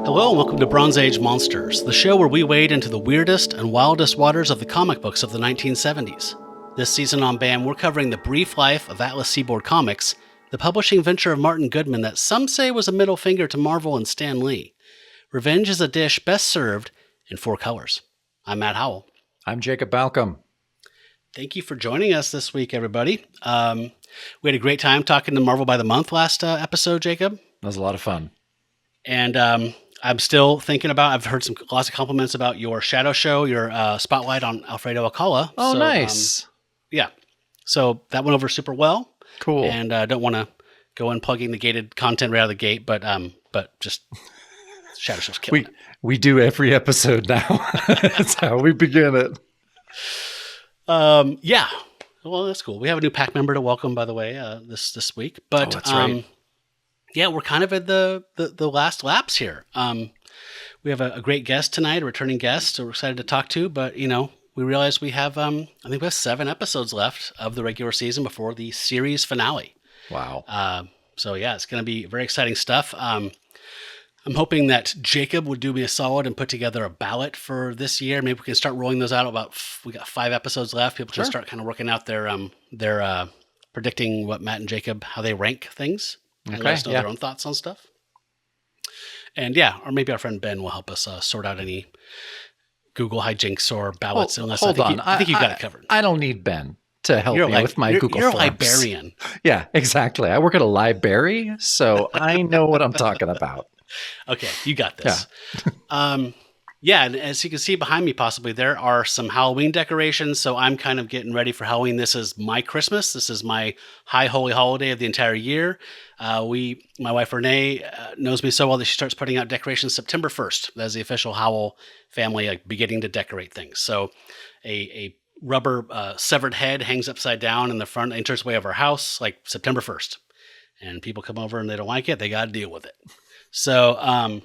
Hello and welcome to Bronze Age Monsters, the show where we wade into the weirdest and wildest waters of the comic books of the 1970s. This season on B.A.M, we're covering the brief life of Atlas Seaboard Comics, the publishing venture of Martin Goodman that some say was a middle finger to Marvel and Stan Lee. Revenge is a dish best served in 4 colors. I'm Matt Howell. I'm Jacob Balcom. Thank you for joining us this week, everybody. We had a great time talking to Marvel by the Month last episode, Jacob. That was a lot of fun. And I'm still thinking about, I've heard lots of compliments about your shadow show, your spotlight on Alfredo Alcala. Oh, so, nice. Yeah. So that went over super well. Cool. And I don't want to go in plugging the gated content right out of the gate, but just shadow show's killing it. We do every episode now. That's how we begin it. Yeah. Well, that's cool. We have a new pack member to welcome, by the way, this week. But that's right. Yeah, we're kind of at the last laps here. We have a great guest tonight, a returning guest, so we're excited to talk to. But, you know, we realize we have, I think we have 7 episodes left of the regular season before the series finale. Wow. So, yeah, it's going to be very exciting stuff. I'm hoping that Jacob would do me a solid and put together a ballot for this year. Maybe we can start rolling those out. We got 5 episodes left. People can start kind of working out their predicting what Matt and Jacob, how they rank things. And let us know their own thoughts on stuff. And or maybe our friend Ben will help us sort out any Google hijinks or ballots. Hold on. I think you got it covered. I don't need Ben to help me with my Google You're Forms. a librarian. Yeah, exactly. I work at a library, so I know what I'm talking about. Okay, you got this. Yeah. And as you can see behind me, possibly, there are some Halloween decorations. So I'm kind of getting ready for Halloween. This is my Christmas. This is my high holy holiday of the entire year. My wife Renee knows me so well that she starts putting out decorations September 1st. That's the official Howell family beginning to decorate things. So a rubber severed head hangs upside down in the front entranceway of our house, like September 1st. And people come over and they don't like it. They got to deal with it. So,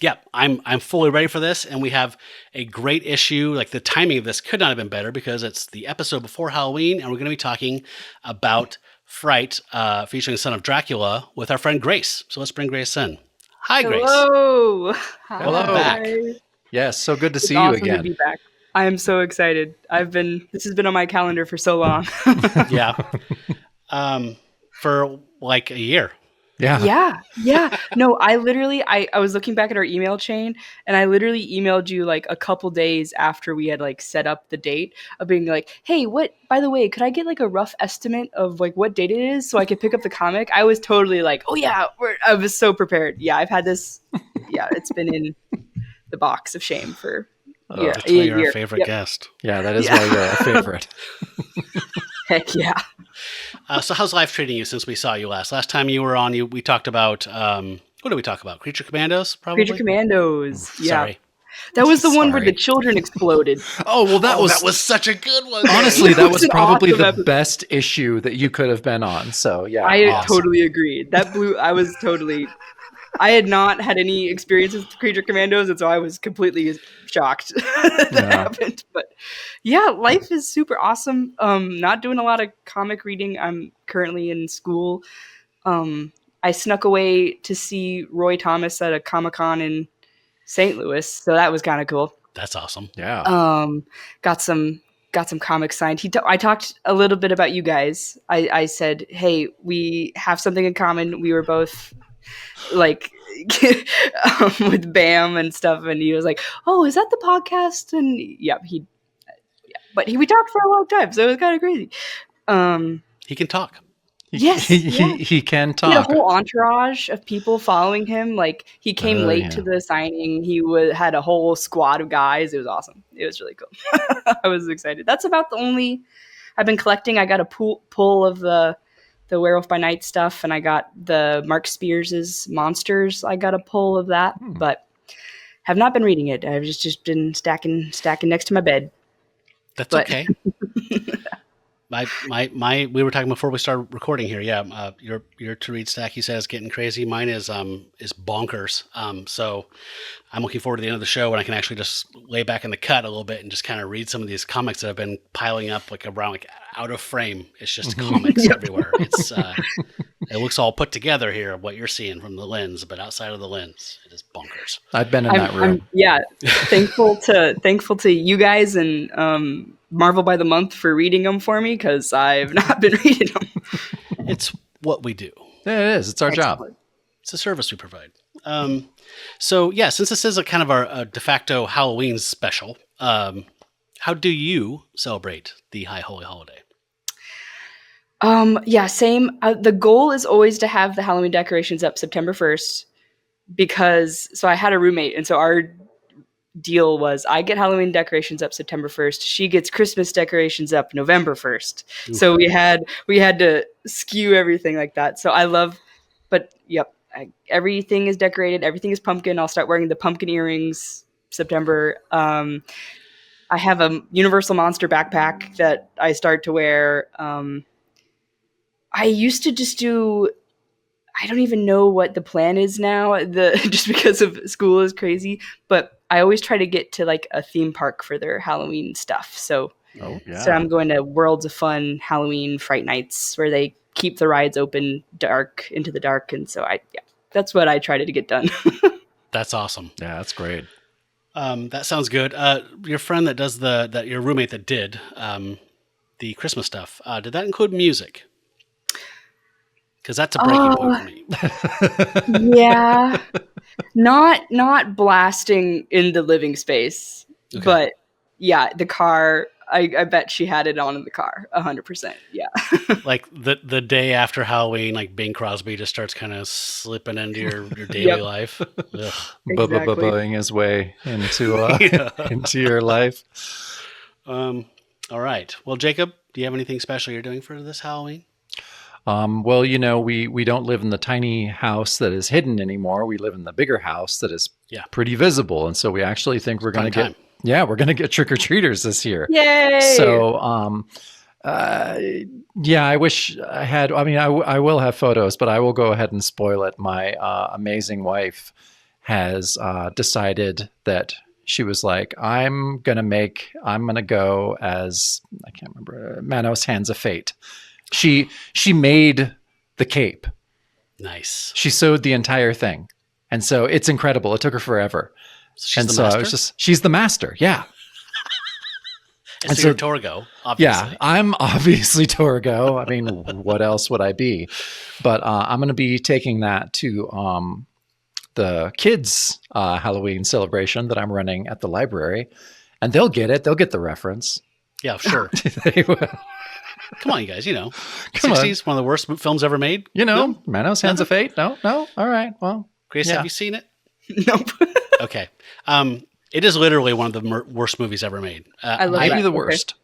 yeah, I'm fully ready for this, and we have a great issue. Like, the timing of this could not have been better because it's the episode before Halloween, and we're going to be talking about Fright, featuring Son of Dracula, with our friend Grace. So let's bring Grace in. Hi, Grace. Hello. Welcome back. Yes, so good to see awesome you again. To be back. I am so excited. This has been on my calendar for so long. Yeah. For like a year. Yeah. No, I was looking back at our email chain, and I literally emailed you like a couple days after we had like set up the date of being like, hey, by the way, could I get like a rough estimate of like what date it is so I could pick up the comic? I was totally like, oh yeah, I was so prepared. Yeah, I've had this. Yeah, it's been in the box of shame for a year. That's why you're our favorite guest. Yeah, that is why you're our favorite. Heck yeah. So how's life treating you since we saw you last? Last time you were on, we talked about, what did we talk about? Creature Commandos, probably? Creature Commandos, yeah. Sorry. That was the one where the children exploded. Oh, well, that was such a good one. Honestly, that was probably awesome the best issue that you could have been on. So, yeah. I totally agreed. I had not had any experience with Creature Commandos, and so I was completely shocked that happened. But yeah, life is super awesome. Not doing a lot of comic reading. I'm currently in school. I snuck away to see Roy Thomas at a Comic-Con in St. Louis, so that was kind of cool. That's awesome. Yeah. Got some comics signed. I talked a little bit about you guys. I said, hey, we have something in common. We were both like with B.A.M and stuff, and he was like, oh, is that the podcast? And we talked for a long time, so it was kind of crazy. He can talk. Yes, he can talk. He had a whole entourage of people following him. Like, he came late to the signing. He had a whole squad of guys. It was awesome. It was really cool. I was excited. That's about the only I've been collecting. I got a pull of the Werewolf by Night stuff, and I got the Mark Spears' Monsters. I got a pull of that, but have not been reading it. I've just been stacking next to my bed. That's okay. We were talking before we started recording here. Yeah, your to read stack, you said, is getting crazy. Mine is bonkers. So I'm looking forward to the end of the show when I can actually just lay back in the cut a little bit and just kind of read some of these comics that have been piling up like around. Like, out of frame. It's just comics everywhere. It's it looks all put together here, what you're seeing from the lens, but outside of the lens, it is bonkers. I've been in that room. Thankful to you guys and Marvel by the Month for reading them for me, because I've not been reading them. It's what we do. Yeah, it is. It's our job. It's a service we provide. So yeah, since this is a kind of our de facto Halloween special, how do you celebrate the High Holy Holiday? Same. The goal is always to have the Halloween decorations up September 1st, because I had a roommate, and so our deal was I get Halloween decorations up September 1st. She gets Christmas decorations up November 1st. Ooh. So we had to skew everything like that. So everything is decorated. Everything is pumpkin. I'll start wearing the pumpkin earrings September. I have a Universal Monster backpack that I start to wear. I used to just do, I don't even know what the plan is now, just because of school is crazy, but I always try to get to like a theme park for their Halloween stuff. So I'm going to Worlds of Fun Halloween Fright Nights, where they keep the rides open into the dark. And so that's what I try to get done. That's awesome. Yeah, that's great. That sounds good. Your friend that does your roommate that did the Christmas stuff, did that include music? Because that's a breaking point for me. Yeah, not blasting in the living space, but yeah, the car. I bet she had it on in the car, 100%. Yeah. Like the day after Halloween, like Bing Crosby just starts kind of slipping into your daily life. Bubbaing his way into into your life. All right. Well, Jacob, do you have anything special you're doing for this Halloween? Well, we don't live in the tiny house that is hidden anymore. We live in the bigger house that is pretty visible. And so we actually think we're going to we're going to get trick-or-treaters this year. Yay! So, I wish I had, I will have photos, but I will go ahead and spoil it. My amazing wife has decided that she was like, I'm going to go as, I can't remember, Manos Hands of Fate. She made the cape. Nice. She sewed the entire thing. And so it's incredible. It took her forever. She's the master? She's the master. Yeah. And so you're Torgo, obviously. Yeah, I'm obviously Torgo. I mean, what else would I be? But I'm going to be taking that to the kids' Halloween celebration that I'm running at the library. And they'll get it. They'll get the reference. Yeah, sure. They will. Come on, you guys, 60s, one of the worst films ever made. Manos Hands of Fate. No. All right. Well, Grace, have you seen it? Nope. Okay. It is literally one of the worst movies ever made. I love maybe the worst.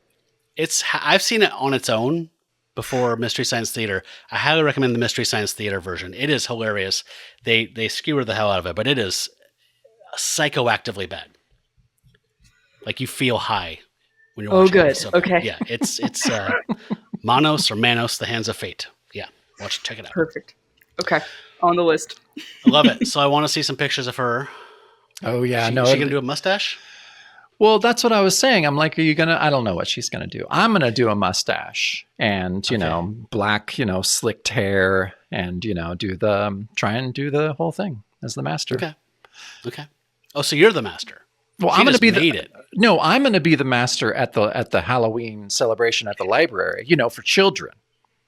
I've seen it on its own before Mystery Science Theater. I highly recommend the Mystery Science Theater version. It is hilarious. They skewer the hell out of it, but it is psychoactively bad. Like you feel high when you're watching it. Oh, good. Okay. Yeah, it's Manos, the Hands of Fate. Yeah, check it out. Perfect. Okay, on the list. I love it. So I want to see some pictures of her. Oh yeah, Is she gonna do a mustache? Well, that's what I was saying. I'm like, are you gonna? I don't know what she's gonna do. I'm gonna do a mustache and black, slicked hair, and try and do the whole thing as the master. Okay. Oh, so you're the master. Well, I'm going to be I'm going to be the master at the Halloween celebration at the library, for children.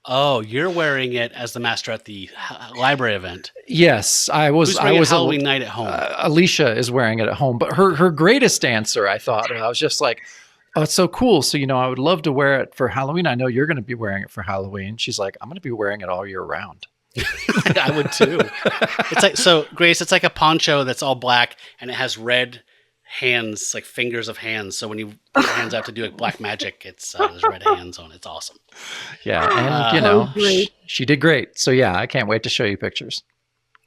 Oh, you're wearing it as the master at the library event. Yes, I was Halloween night at home. Alicia is wearing it at home, but her greatest answer, I thought, I was just like, oh, it's so cool. So, I would love to wear it for Halloween. I know you're going to be wearing it for Halloween. She's like, I'm going to be wearing it all year round. I would too. It's like, so Grace, it's like a poncho that's all black and it has red hands, like fingers of hands. So when you put your hands out to do like black magic, it's there's red hands on it. It's awesome. Yeah, and she did great. So yeah, I can't wait to show you pictures.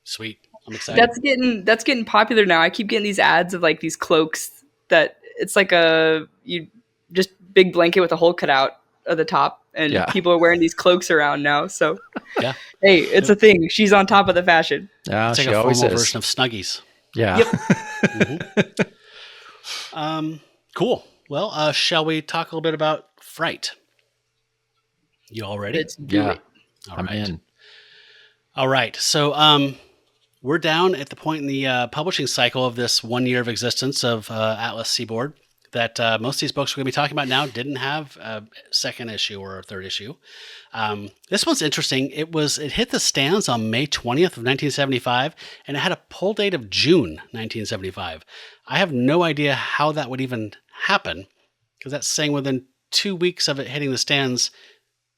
Sweet, I'm excited. That's getting popular now. I keep getting these ads of like these cloaks that it's like just big blanket with a hole cut out of the top, and people are wearing these cloaks around now. So yeah, hey, it's a thing. She's on top of the fashion. Yeah, it's like a formal version of Snuggies. Yeah. Yep. Mm-hmm. Cool. Well, shall we talk a little bit about Fright? You all ready? Let's do it. I'm in. All right. So we're down at the point in the publishing cycle of this 1 year of existence of Atlas Seaboard that most of these books we're going to be talking about now didn't have a second issue or a third issue. This one's interesting. It hit the stands on May 20th of 1975, and it had a pull date of June 1975. I have no idea how that would even happen, because that's saying within 2 weeks of it hitting the stands,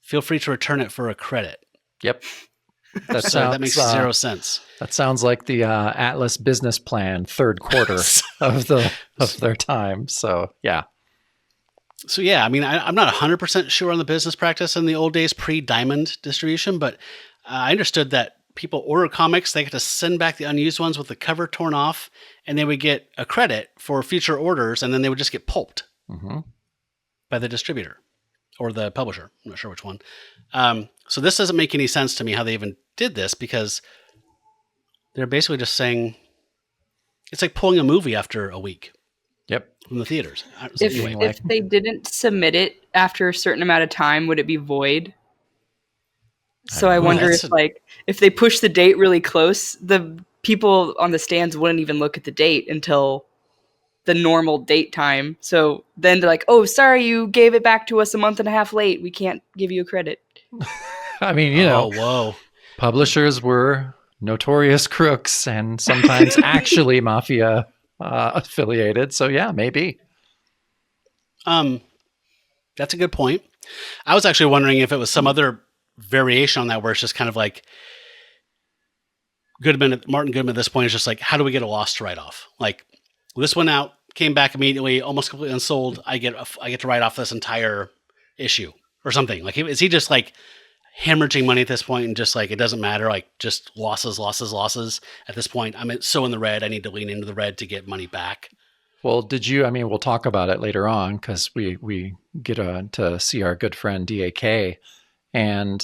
feel free to return it for a credit. Yep. That makes zero sense. That sounds like the Atlas business plan, third quarter of their time. So yeah. So yeah, I mean, I'm not 100% sure on the business practice in the old days pre-Diamond distribution, but I understood that people order comics, they get to send back the unused ones with the cover torn off, and they would get a credit for future orders, and then they would just get pulped by the distributor or the publisher. I'm not sure which one. So this doesn't make any sense to me how they even did this, because they're basically just saying it's like pulling a movie after a week. Yep. From the theaters. If they didn't submit it after a certain amount of time, would it be void? So I wonder if they push the date really close, the people on the stands wouldn't even look at the date until the normal date time. So then they're like, "Oh, sorry, you gave it back to us a month and a half late. We can't give you a credit." I mean, whoa. Publishers were notorious crooks and sometimes actually mafia affiliated. So yeah, maybe. That's a good point. I was actually wondering if it was some other variation on that, where it's just kind of like Martin Goodman at this point is just like, how do we get a loss to write off? Like, this went out, came back immediately, almost completely unsold. I get to write off this entire issue or something. Like, is he just like hemorrhaging money at this point and just like, it doesn't matter, like just losses at this point? I'm so in the red, I need to lean into the red to get money back. Well, we'll talk about it later on, because we get to see our good friend DAK. And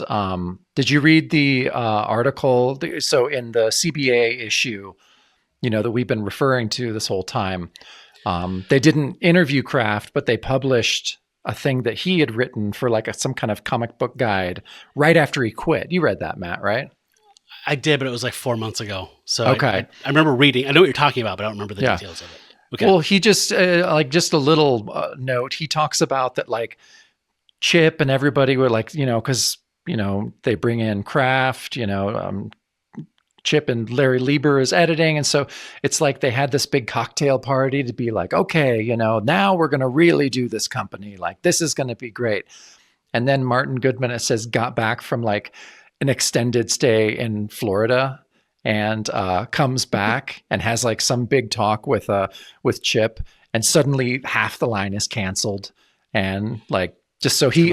did you read the article? So in the CBA issue, that we've been referring to this whole time, they didn't interview Kraft, but they published a thing that he had written for like some kind of comic book guide right after he quit. You read that, Matt, right? I did, but it was like 4 months ago. So okay. I remember reading. I know what you're talking about, but I don't remember the details of it. Okay. Well, he just just a little note. He talks about that, like Chip and everybody were like, because they bring in Kraft, Chip and Larry Lieber is editing, and so it's like they had this big cocktail party to be like, okay, now we're going to really do this company. Like, this is going to be great. And then Martin Goodman, it says, got back from like an extended stay in Florida, and comes back and has like some big talk with Chip, and suddenly half the line is canceled, and like just so he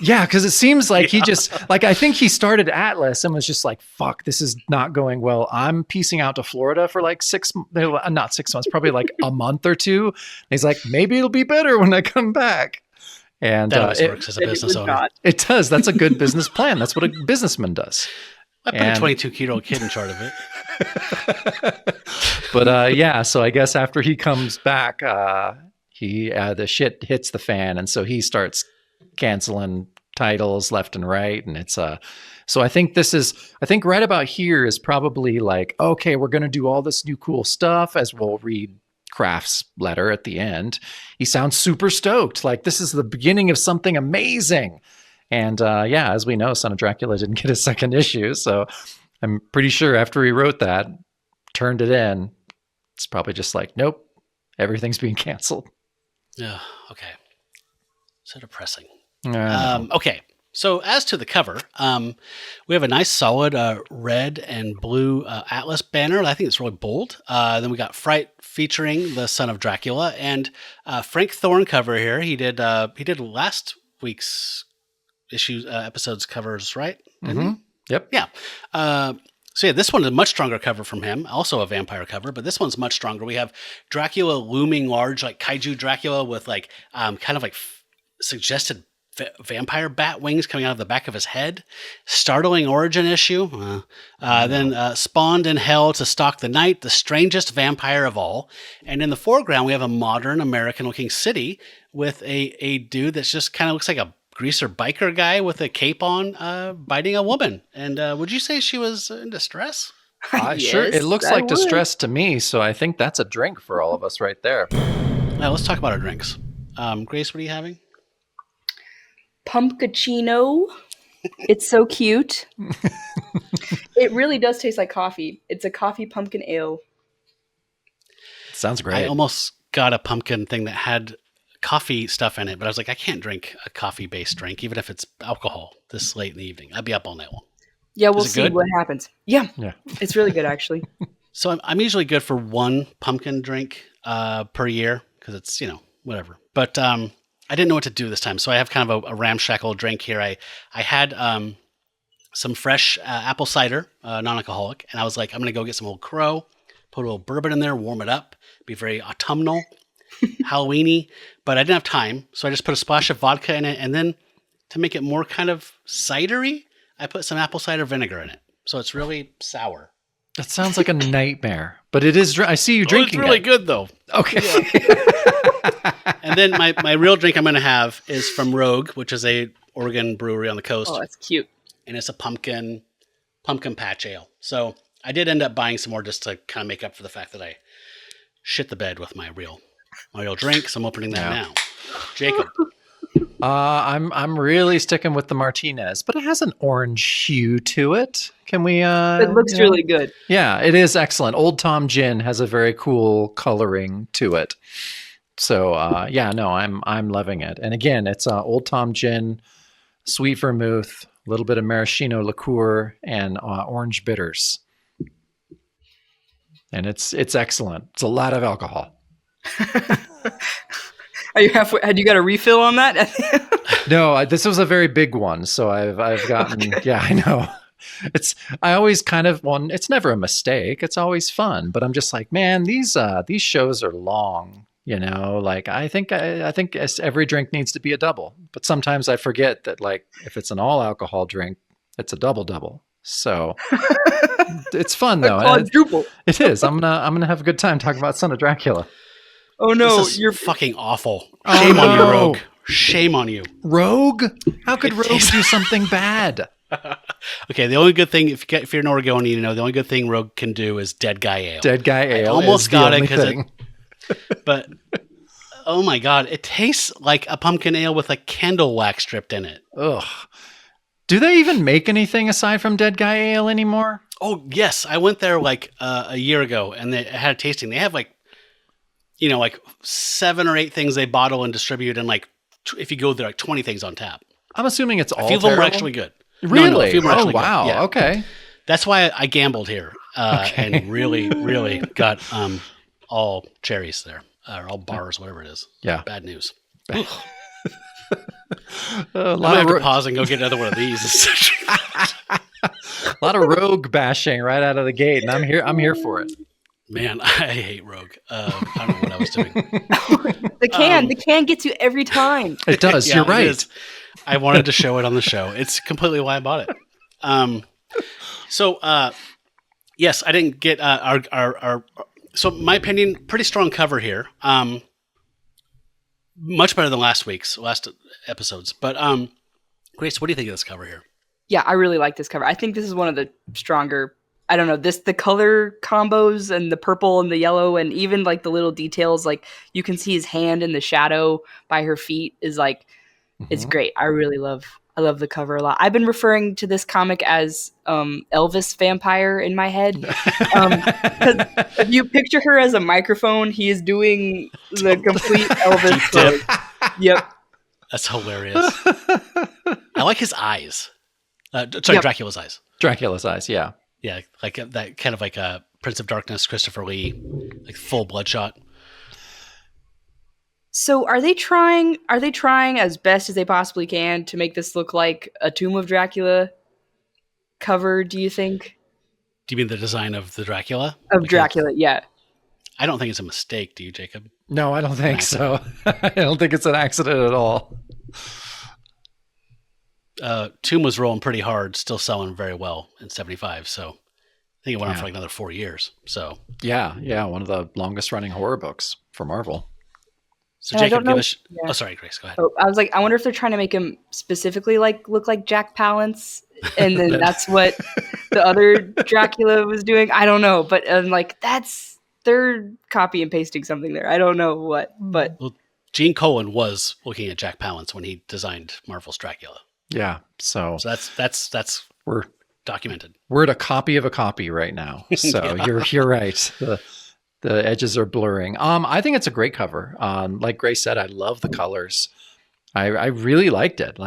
yeah, because it seems like he just like, I think he started Atlas and was just like, fuck, this is not going well. I'm piecing out to Florida for like not 6 months, probably like a month or two. And he's like, maybe it'll be better when I come back. And that always works as a business owner. It does. That's a good business plan. That's what a businessman does. I put a 22-year-old kid in charge of it. But so I guess after he comes back, the shit hits the fan, and so he starts canceling titles left and right, and it's so I think right about here is probably like, okay, we're gonna do all this new cool stuff, as we'll read Kraft's letter at the end. He sounds super stoked, like this is the beginning of something amazing. And as we know, Son of Dracula didn't get a second issue. So I'm pretty sure after he wrote that, turned it in, it's probably just like, nope, everything's being canceled. Yeah. Okay. So depressing. Okay. So as to the cover, we have a nice solid red and blue Atlas banner. I think it's really bold. Then we got Fright featuring the Son of Dracula, and Frank Thorne cover here. He did last week's episodes covers, right? Mm-hmm. Yep. Yeah. So this one is a much stronger cover from him, also a vampire cover, but this one's much stronger. We have Dracula looming large, like kaiju Dracula with like kind of like suggested vampire bat wings coming out of the back of his head. Startling origin issue. Then spawned in hell to stalk the night, the strangest vampire of all. And in the foreground, we have a modern American looking city with a dude that's just kind of looks like a greaser biker guy with a cape on biting a woman. And would you say she was in distress? Yes, sure. It looks like distress to me, so I think that's a drink for all of us right there. Now let's talk about our drinks. Grace, what are you having? Pumpkachino. It's so cute. It really does taste like coffee. It's a coffee pumpkin ale. Sounds great. I almost got a pumpkin thing that had coffee stuff in it, but I was like, I can't drink a coffee-based drink, even if it's alcohol this late in the evening. I'd be up all night long. Yeah, we'll see what happens. Yeah, it's really good, actually. So I'm usually good for one pumpkin drink per year because it's, whatever. But I didn't know what to do this time, so I have kind of a ramshackle drink here. I had some fresh apple cider, non-alcoholic, and I was like, I'm going to go get some Old Crow, put a little bourbon in there, warm it up, be very autumnal, Halloween-y, but I didn't have time, so I just put a splash of vodka in it, and then to make it more kind of cidery, I put some apple cider vinegar in it. So it's really sour. That sounds like a nightmare, but it is. I see you drinking. It's really good, though. Okay. Yeah. And then my real drink I'm going to have is from Rogue, which is a Oregon brewery on the coast. Oh, that's cute. And it's a pumpkin patch ale. So I did end up buying some more just to kind of make up for the fact that I shit the bed with my real drink. So I'm opening that now. Jacob. I'm really sticking with the Martinez, but it has an orange hue to it. Can we? It looks really good. Yeah, it is excellent. Old Tom Gin has a very cool coloring to it. So I'm loving it. And again, it's Old Tom Gin, sweet vermouth, a little bit of maraschino liqueur, and orange bitters. And it's excellent. It's a lot of alcohol. Are you halfway? Had you got a refill on that? No, this was a very big one. So I've gotten, yeah, I know. I always kind of, it's never a mistake. It's always fun, but I'm just like, man, these shows are long, like I think every drink needs to be a double, but sometimes I forget that like, if it's an all alcohol drink, it's a double. So it's fun though. Quadruple. It is. I'm going to have a good time talking about Son of Dracula. Oh no, you're fucking awful. Shame on you, Rogue. Shame on you. Rogue? How could Rogue do something bad? Okay, the only good thing, if you're an Oregonian, the only good thing Rogue can do is Dead Guy Ale. Dead Guy Ale. I almost got it but oh my god, it tastes like a pumpkin ale with a candle wax dripped in it. Ugh. Do they even make anything aside from Dead Guy Ale anymore? Oh yes, I went there like a year ago, and they had a tasting. They have like 7 or 8 things they bottle and distribute, and like if you go there, like 20 things on tap. I'm assuming it's all. A few of them are actually good. Really? No, a few of them are actually wow. good. Yeah. Okay. That's why I gambled here and really, really got all cherries there, or all bars, whatever it is. Yeah. Bad news. A I might have to pause and go get another one of these. A lot of Rogue bashing right out of the gate, and I'm here for it. Man, I hate Rogue. I don't know what I was doing. The can gets you every time. It does. You're right. I wanted to show it on the show. It's completely why I bought it. Yes, I didn't get our. So, my opinion, pretty strong cover here. Much better than last episodes. But Grace, what do you think of this cover here? Yeah, I really like this cover. I think this is one of the stronger. I don't know, the color combos and the purple and the yellow and even like the little details, like you can see his hand in the shadow by her feet is like, it's great. I love the cover a lot. I've been referring to this comic as Elvis Vampire in my head. 'Cause if you picture her as a microphone, he is doing the complete Elvis pose. Yep. That's hilarious. I like his eyes. Dracula's eyes. Dracula's eyes, yeah. Yeah, like that kind of like a Prince of Darkness, Christopher Lee, like full bloodshot. So are they trying as best as they possibly can to make this look like a Tomb of Dracula cover, do you think? Do you mean the design of the Dracula? Dracula, yeah. I don't think it's a mistake, do you, Jacob? No, I don't think so. I don't think it's an accident at all. Tomb was rolling pretty hard, still selling very well in 75. So I think it went on for like another 4 years. So yeah, one of the longest running horror books for Marvel. So Jacob, give us. Yeah. Oh, sorry, Grace. Go ahead. Oh, I was like, I wonder if they're trying to make him specifically look like Jack Palance, and then that's what the other Dracula was doing. I don't know, but they're copy and pasting something there. I don't know what, but Gene Colan was looking at Jack Palance when he designed Marvel's Dracula. Yeah, so that's we're documented. We're at a copy of a copy right now. So you're right. The edges are blurring. I think it's a great cover. Like Grace said, I love the colors. I really liked it.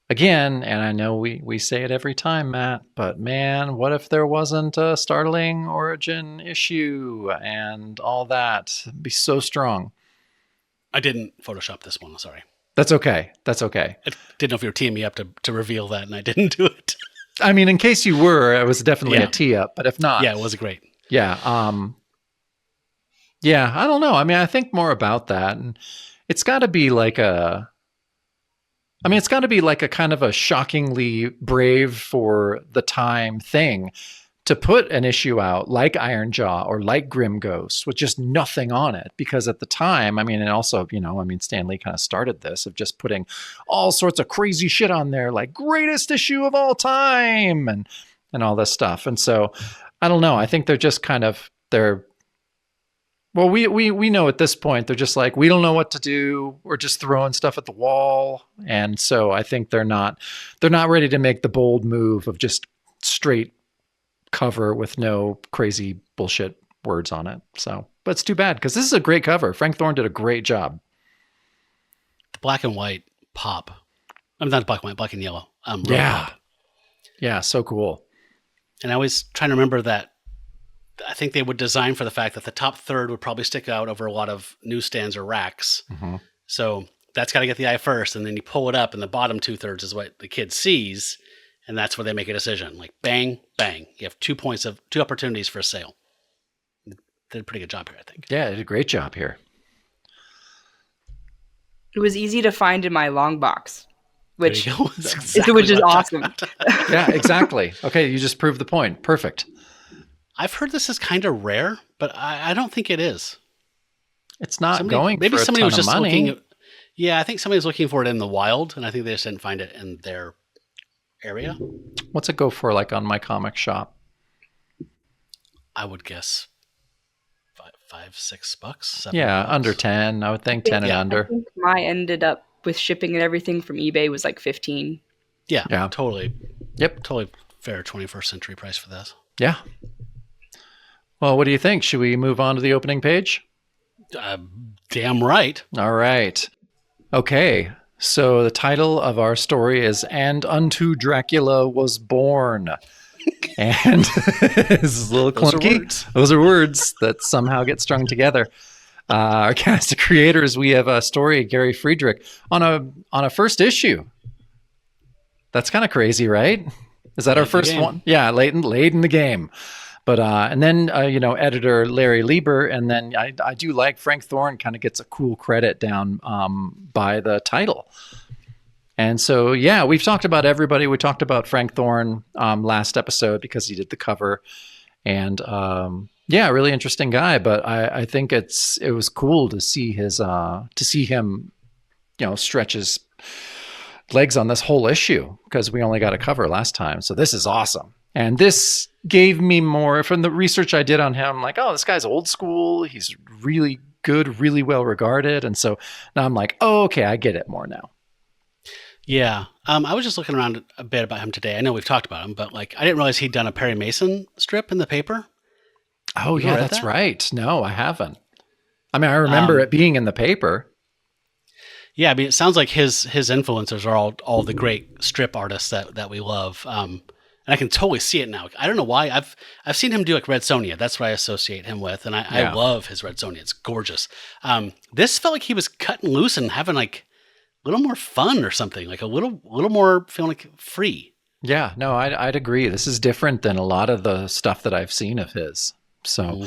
Again, and I know we say it every time, Matt, but man, what if there wasn't a startling origin issue and all that? It'd be so strong. I didn't Photoshop this one. Sorry. That's okay. That's okay. I didn't know if you were teeing me up to reveal that, and I didn't do it. I mean, in case you were, it was definitely a tee up, but if not. Yeah, it was great. Yeah. Yeah, I don't know. I mean, I think more about that. And it's got to be it's got to be like a kind of a shockingly brave for the time thing to put an issue out like Iron Jaw or like Grim Ghost with just nothing on it. Because at the time, I mean, and also, Stan Lee kind of started this of just putting all sorts of crazy shit on there, like greatest issue of all time and all this stuff. And so, I don't know. I think they're just well, we know at this point, they're just like, we don't know what to do. We're just throwing stuff at the wall. And so I think they're not ready to make the bold move of just straight cover with no crazy bullshit words on it. So, but it's too bad because this is a great cover. Frank Thorne did a great job. The black and white pop. I'm not black and white, black and yellow. Pop. Yeah. So cool. And I was trying to remember that. I think they would design for the fact that the top third would probably stick out over a lot of newsstands or racks. Mm-hmm. So that's got to get the eye first. And then you pull it up and the bottom 2/3 is what the kid sees. And that's where they make a decision. Like bang, bang. You have 2 opportunities for a sale. They did a pretty good job here, I think. Yeah, they did a great job here. It was easy to find in my long box, which exactly is awesome. Yeah, exactly. Okay, you just proved the point. Perfect. I've heard this is kind of rare, but I don't think it is. It's not going maybe for somebody a ton was just of money. Yeah, I think somebody was looking for it in the wild, and I think they just didn't find it in their area. What's it go for, like on My Comic Shop? I would guess $5, $6, $7. Yeah, under 10. I would think 10 and under. I think mine ended up with shipping and everything from eBay was like 15. Yeah, totally. Yep, totally fair 21st century price for this. Yeah. Well, what do you think? Should we move on to the opening page? Damn right. All right. Okay. So the title of our story is "And Unto Dracula Was Born." And it's a little clunky. Those are words that somehow get strung together. Our cast of creators, we have a story, Gary Friedrich, on a first issue. That's kind of crazy, right? Is that our first one? Yeah, late in the game. But and then editor Larry Lieber, and then I do like Frank Thorne kind of gets a cool credit down by the title. And so we've talked about everybody. We talked about Frank Thorne last episode because he did the cover, and really interesting guy. But I think it was cool to see him stretch his legs on this whole issue because we only got a cover last time. So this is awesome. And this gave me more from the research I did on him. I'm like, oh, this guy's old school. He's really good, really well regarded. And so now I'm like, oh, okay, I get it more now. Yeah. I was just looking around a bit about him today. I know we've talked about him, but I didn't realize he'd done a Perry Mason strip in the paper. Oh, yeah, that's right. No, I haven't. I mean, I remember it being in the paper. Yeah, I mean, it sounds like his influencers are all the great strip artists that we love. And I can totally see it now. I don't know why. I've seen him do Red Sonja. That's what I associate him with. And I love his Red Sonja. It's gorgeous. This felt like he was cutting loose and having a little more fun or something. Like a little more feeling like free. Yeah, no, I'd agree. This is different than a lot of the stuff that I've seen of his. So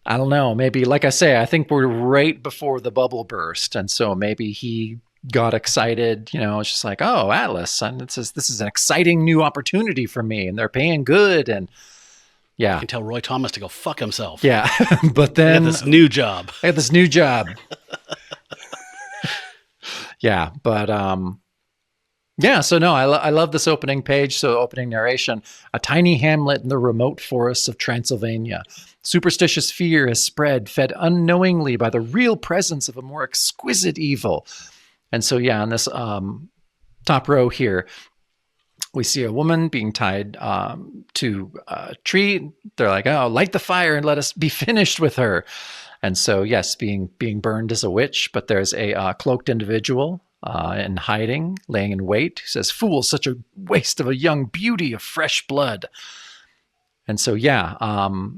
I don't know. Maybe, like I say, I think we're right before the bubble burst. And so maybe he got excited, it's just like, oh, Atlas, and this is an exciting new opportunity for me, and they're paying good, and I can tell Roy Thomas to go fuck himself. Yeah, but then I got this new job. Yeah, but yeah, so no, I love this opening page. So opening narration, a tiny hamlet in the remote forests of Transylvania. Superstitious fear has spread, fed unknowingly by the real presence of a more exquisite evil. And so, yeah, on this top row here, we see a woman being tied to a tree. They're like, oh, light the fire and let us be finished with her. And so, yes, being burned as a witch, but there's a cloaked individual in hiding, laying in wait, who says, fool, such a waste of a young beauty of fresh blood. And so, yeah,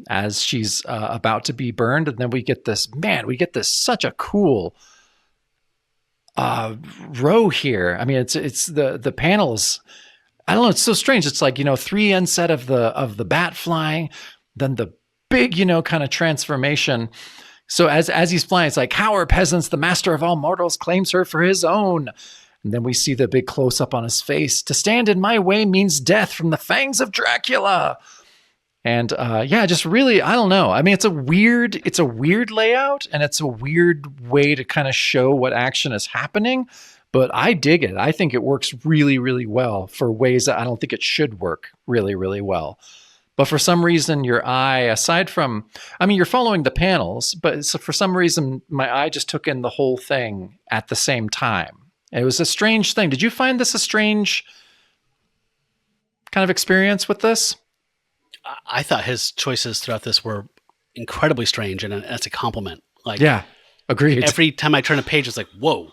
as she's about to be burned, and then we get this such a cool row here. I mean, it's the panels. I don't know. It's so strange. It's like, 3 inset of the bat flying, then the big, kind of transformation. So as he's flying, it's like, how are peasants, the master of all mortals claims her for his own. And then we see the big close up on his face. To stand in my way means death from the fangs of Dracula. And yeah, just really, I don't know. I mean, it's a weird layout, and it's a weird way to kind of show what action is happening. But I dig it. I think it works really, really well for ways that I don't think it should work really, really well. But for some reason, your eye, aside from, I mean, you're following the panels, but for some reason, my eye just took in the whole thing at the same time. It was a strange thing. Did you find this a strange kind of experience with this? I thought his choices throughout this were incredibly strange, and that's a compliment. Like, yeah, agreed. Every time I turn a page, it's like, whoa.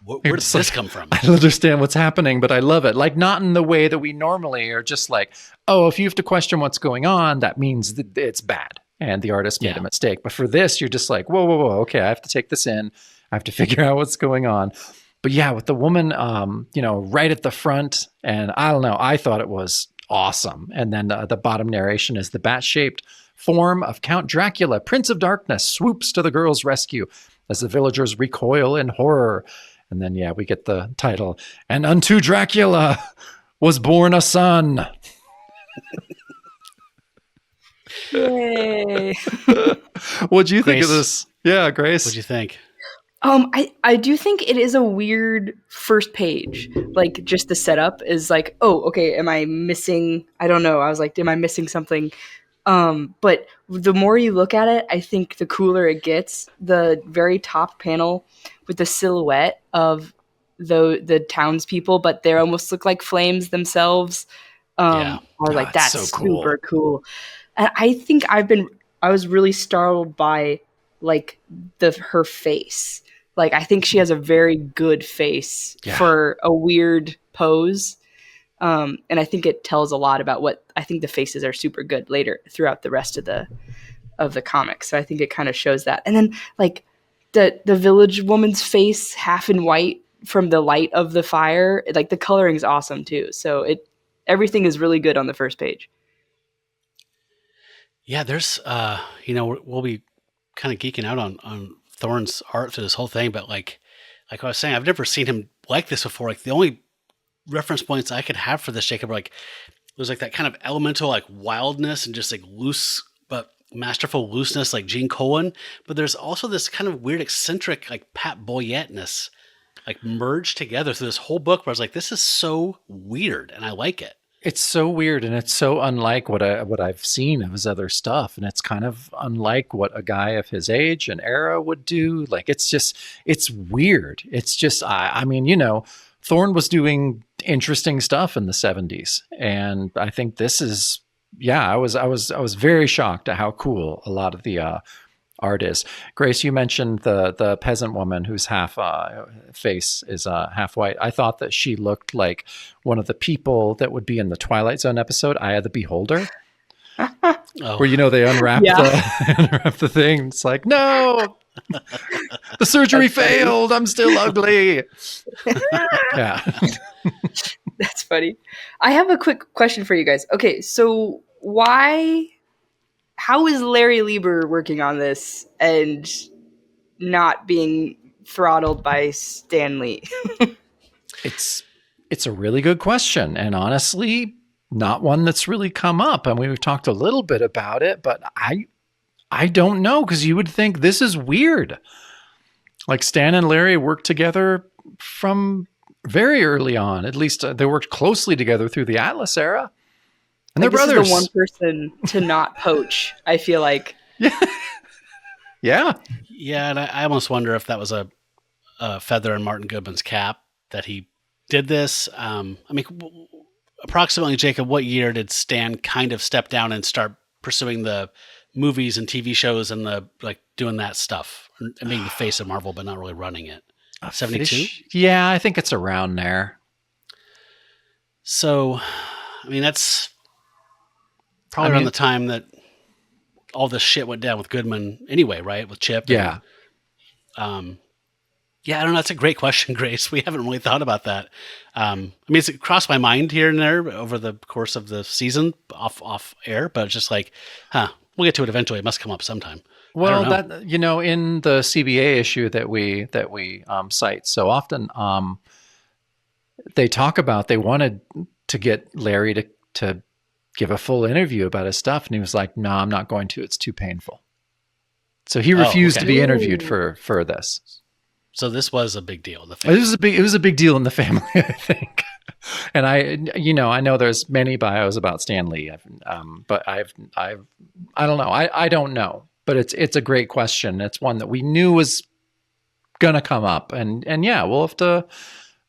Where does this come from? I don't understand what's happening, but I love it. Like, not in the way that we normally are just like, oh, if you have to question what's going on, that means that it's bad and the artist made a mistake. But for this, you're just like, whoa. Okay, I have to take this in. I have to figure out what's going on. But yeah, with the woman, right at the front, and I don't know, I thought it was awesome. And then the bottom narration is the bat-shaped form of Count Dracula, Prince of Darkness, swoops to the girl's rescue as the villagers recoil in horror. And then, yeah, we get the title, and unto Dracula was born a son. Yay. What'd you think of this? Yeah, Grace. What'd you think? I do think it is a weird first page. Like, just the setup is like, oh, okay, am I missing? I don't know. I was like, am I missing something? But the more you look at it, I think the cooler it gets. The very top panel with the silhouette of the townspeople, but they almost look like flames themselves. I was like, that's so cool. Super cool. And I think I was really startled by like her face. Like, I think she has a very good face for a weird pose. And I think it tells a lot about what I think the faces are super good later throughout the rest of the comics. So I think it kind of shows that. And then like the village woman's face half in white from the light of the fire, like the coloring is awesome too. So everything is really good on the first page. Yeah, there's we'll be kind of geeking out on Thorne's art through this whole thing, but like I was saying, I've never seen him like this before. Like, the only reference points I could have for this, Jacob, were like, there's like that kind of elemental like wildness and just like loose but masterful looseness like Gene Colan, but there's also this kind of weird eccentric like Pat Boyette-ness like merged together through this whole book where I was like, this is so weird and I like it. It's so weird, and it's so unlike what I've seen of his other stuff, and it's kind of unlike what a guy of his age and era would do. Like, it's weird. It's just, I mean, Thorne was doing interesting stuff in the 70s, and I think this is, I was very shocked at how cool a lot of the art is. Grace, you mentioned the peasant woman whose half face is half white. I thought that she looked like one of the people that would be in the Twilight Zone episode, Eye of the Beholder, where they unwrap the thing. It's like, no, the surgery failed. I'm still ugly. Yeah, that's funny. I have a quick question for you guys. Okay, so how is Larry Lieber working on this and not being throttled by Stan Lee? It's a really good question, and honestly, not one that's really come up. I mean, we've talked a little bit about it, but I don't know, because you would think this is weird. Like, Stan and Larry work together from very early on. At least they worked closely together through the Atlas era. And they're brothers. This is the one person to not poach, I feel like. Yeah. Yeah. Yeah, and I almost wonder if that was a feather in Martin Goodman's cap that he did this. I mean, approximately, Jacob, what year did Stan kind of step down and start pursuing the movies and TV shows and the doing that stuff and being the face of Marvel, but not really running it? 72? Yeah, I think it's around there. So, I mean, that's probably around the time that all this shit went down with Goodman anyway, right? With Chip. Yeah. And, yeah, I don't know. That's a great question, Grace. We haven't really thought about that. I mean, it's crossed my mind here and there over the course of the season off air, but it's just like, we'll get to it eventually. It must come up sometime. Well, that in the CBA issue that we cite so often, they talk about they wanted to get Larry to give a full interview about his stuff, and he was like, "No, I'm not going to. It's too painful." So he refused to be interviewed for this. So this was a big deal. It was a big deal in the family, I think. And I know there's many bios about Stan Lee, but I don't know. I don't know, but it's a great question. It's one that we knew was gonna come up, and yeah, we'll have to.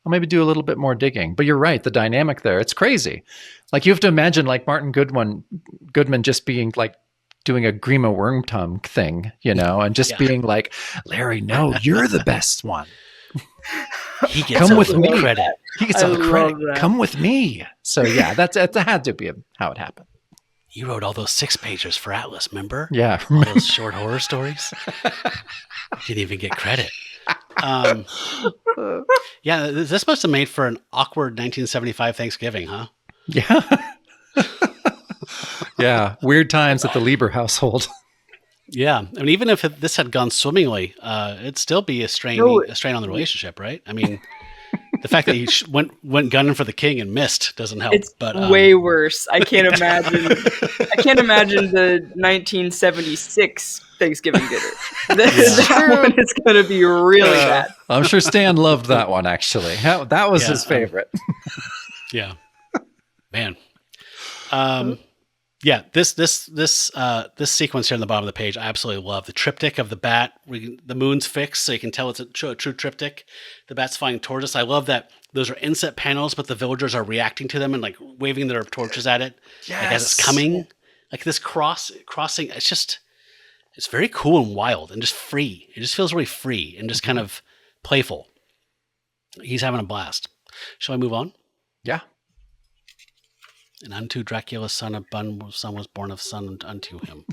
I'll maybe do a little bit more digging. But you're right, the dynamic there, it's crazy. Like you have to imagine like Martin Goodman just being like doing a Grima Wormtongue thing, and just being like, Larry, no, you're the best one. He gets all the credit. He gets all the credit. Come with me. So yeah, that had to be how it happened. You wrote all those 6-pagers for Atlas, remember? Yeah. All those short horror stories. Didn't even get credit. Yeah, this must have made for an awkward 1975 Thanksgiving, huh? Yeah. Yeah, weird times at the Lieber household. Yeah, I mean, even if this had gone swimmingly, it'd still be a strain on the relationship, right? I mean, the fact that he went gunning for the king and missed doesn't help. It's way worse. I can't imagine. I can't imagine the 1976 Thanksgiving dinner. That one is going to be really bad. I'm sure Stan loved that one. Actually, that was his favorite. Yeah, man. Yeah, this sequence here on the bottom of the page, I absolutely love. The triptych of the bat, the moon's fixed, so you can tell it's a true triptych. The bat's flying towards us. I love that those are inset panels, but the villagers are reacting to them and like waving their torches at it. Yes. Like as it's coming. Like this crossing, it's very cool and wild and just free. It just feels really free and just kind of playful. He's having a blast. Shall I move on? Yeah. And unto Dracula's son was born of son unto him.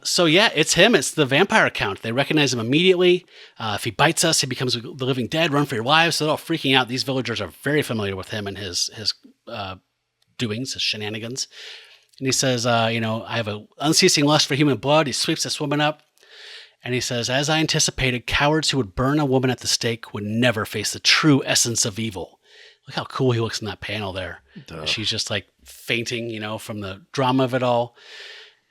So yeah, it's him. It's the vampire count. They recognize him immediately. If he bites us, he becomes the living dead. Run for your lives. So they're all freaking out. These villagers are very familiar with him and his doings, his shenanigans. And he says, I have an unceasing lust for human blood. He sweeps this woman up. And he says, as I anticipated, cowards who would burn a woman at the stake would never face the true essence of evil. Look how cool he looks in that panel there. She's just like fainting, from the drama of it all.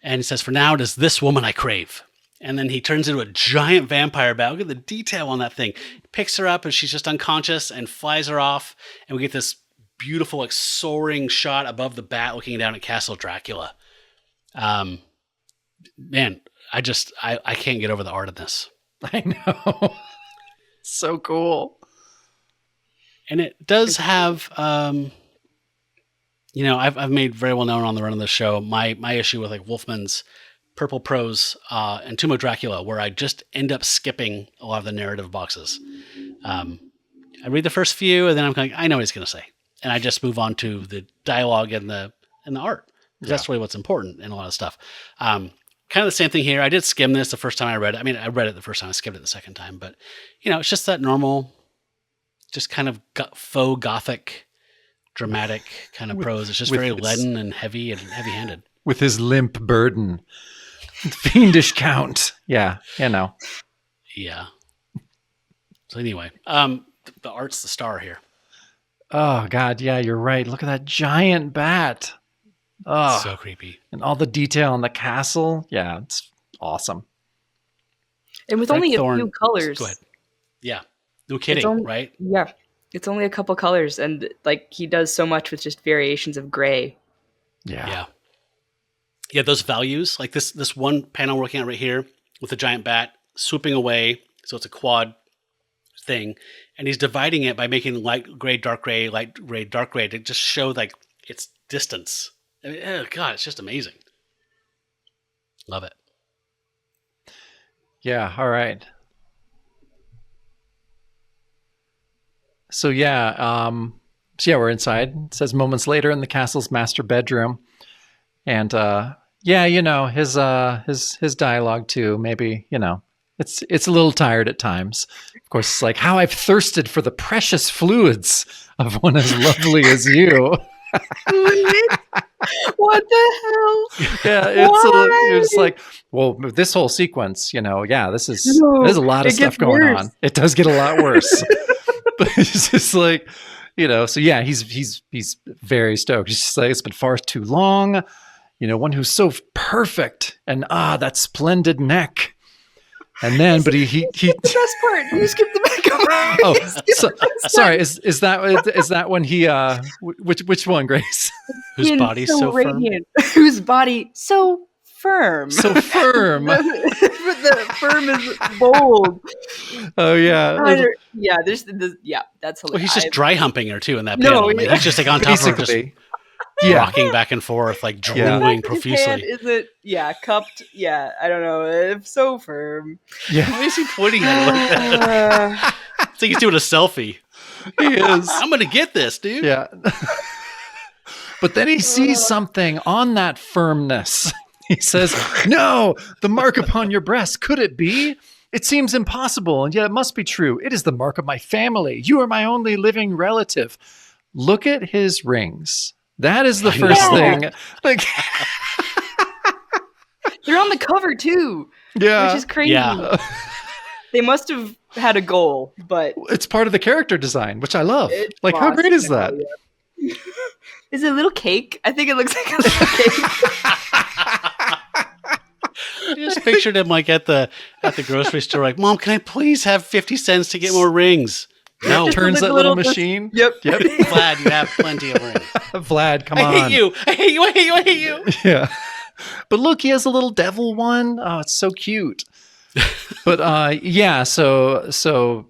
And he says, for now, it is this woman I crave. And then he turns into a giant vampire bat. Look at the detail on that thing. He picks her up and she's just unconscious and flies her off. And we get this beautiful, like soaring shot above the bat looking down at Castle Dracula. Man, I can't get over the art of this. I know. So cool. And it does have, I've made very well known on the run of the show my issue with like Wolfman's Purple Prose and Tomb of Dracula, where I just end up skipping a lot of the narrative boxes. I read the first few, and then I'm like, I know what he's going to say, and I just move on to the dialogue and the art. That's really what's important in a lot of stuff. Kind of the same thing here. I did skim this the first time I read it. I mean, I read it the first time, I skimmed it the second time, but it's just that normal. Just kind of faux gothic, dramatic kind of prose. It's just very leaden and heavy and heavy-handed. With his limp burden. Fiendish count. Yeah, Yeah. So anyway, the art's the star here. Oh, God, yeah, you're right. Look at that giant bat. Oh, so creepy. And all the detail on the castle. Yeah, it's awesome. And with Frank only Thorne, a few colors. Go ahead. Yeah. No kidding, right? Yeah. It's only a couple colors, and like he does so much with just variations of gray. Yeah. Yeah, those values, like this one panel we're looking at right here with the giant bat swooping away, so it's a quad thing, and he's dividing it by making light gray, dark gray, light gray, dark gray to just show like its distance. I mean, oh God, it's just amazing. Love it. Yeah, all right. So we're inside. It says moments later in the castle's master bedroom. And his dialogue too, maybe, it's a little tired at times. Of course, it's like, how I've thirsted for the precious fluids of one as lovely as you. What the hell? Yeah, it's like, well, this whole sequence, there's a lot of stuff going on. It does get a lot worse. But it's just like, so yeah, he's very stoked. He's just like, it's been far too long. One who's so perfect, and that splendid neck. And then, but he the best part. You skipped the back over. Sorry. Is that when he which one, Grace? Whose body so radiant, whose body so firm. So firm. The firm is bold. Oh yeah. That's hilarious. Well, he's just dry humping her too in that panel. He's just like on top of her, just rocking back and forth, like drooling profusely. His hand isn't, cupped. Yeah, I don't know. It's so firm. Yeah. Why is he pointing at her like that? It's like he's doing a selfie. He is. I'm going to get this, dude. Yeah. But then he sees something on that firmness. He says, no, the mark upon your breast. Could it be? It seems impossible, and yet it must be true. It is the mark of my family. You are my only living relative. Look at his rings. That is the first thing. Like, they're on the cover too. Yeah, which is crazy. Yeah. They must have had a goal, but it's part of the character design, which I love. Like, how great is that? Yeah. Is it a little cake? I think it looks like a little cake. I just pictured him like at the grocery store, like, Mom, can I please have 50 cents to get more rings? No, turns that little machine. Yep. Vlad, you have plenty of rings. Vlad, come on. I hate you. Yeah. But look, he has a little devil one. Oh, it's so cute. But so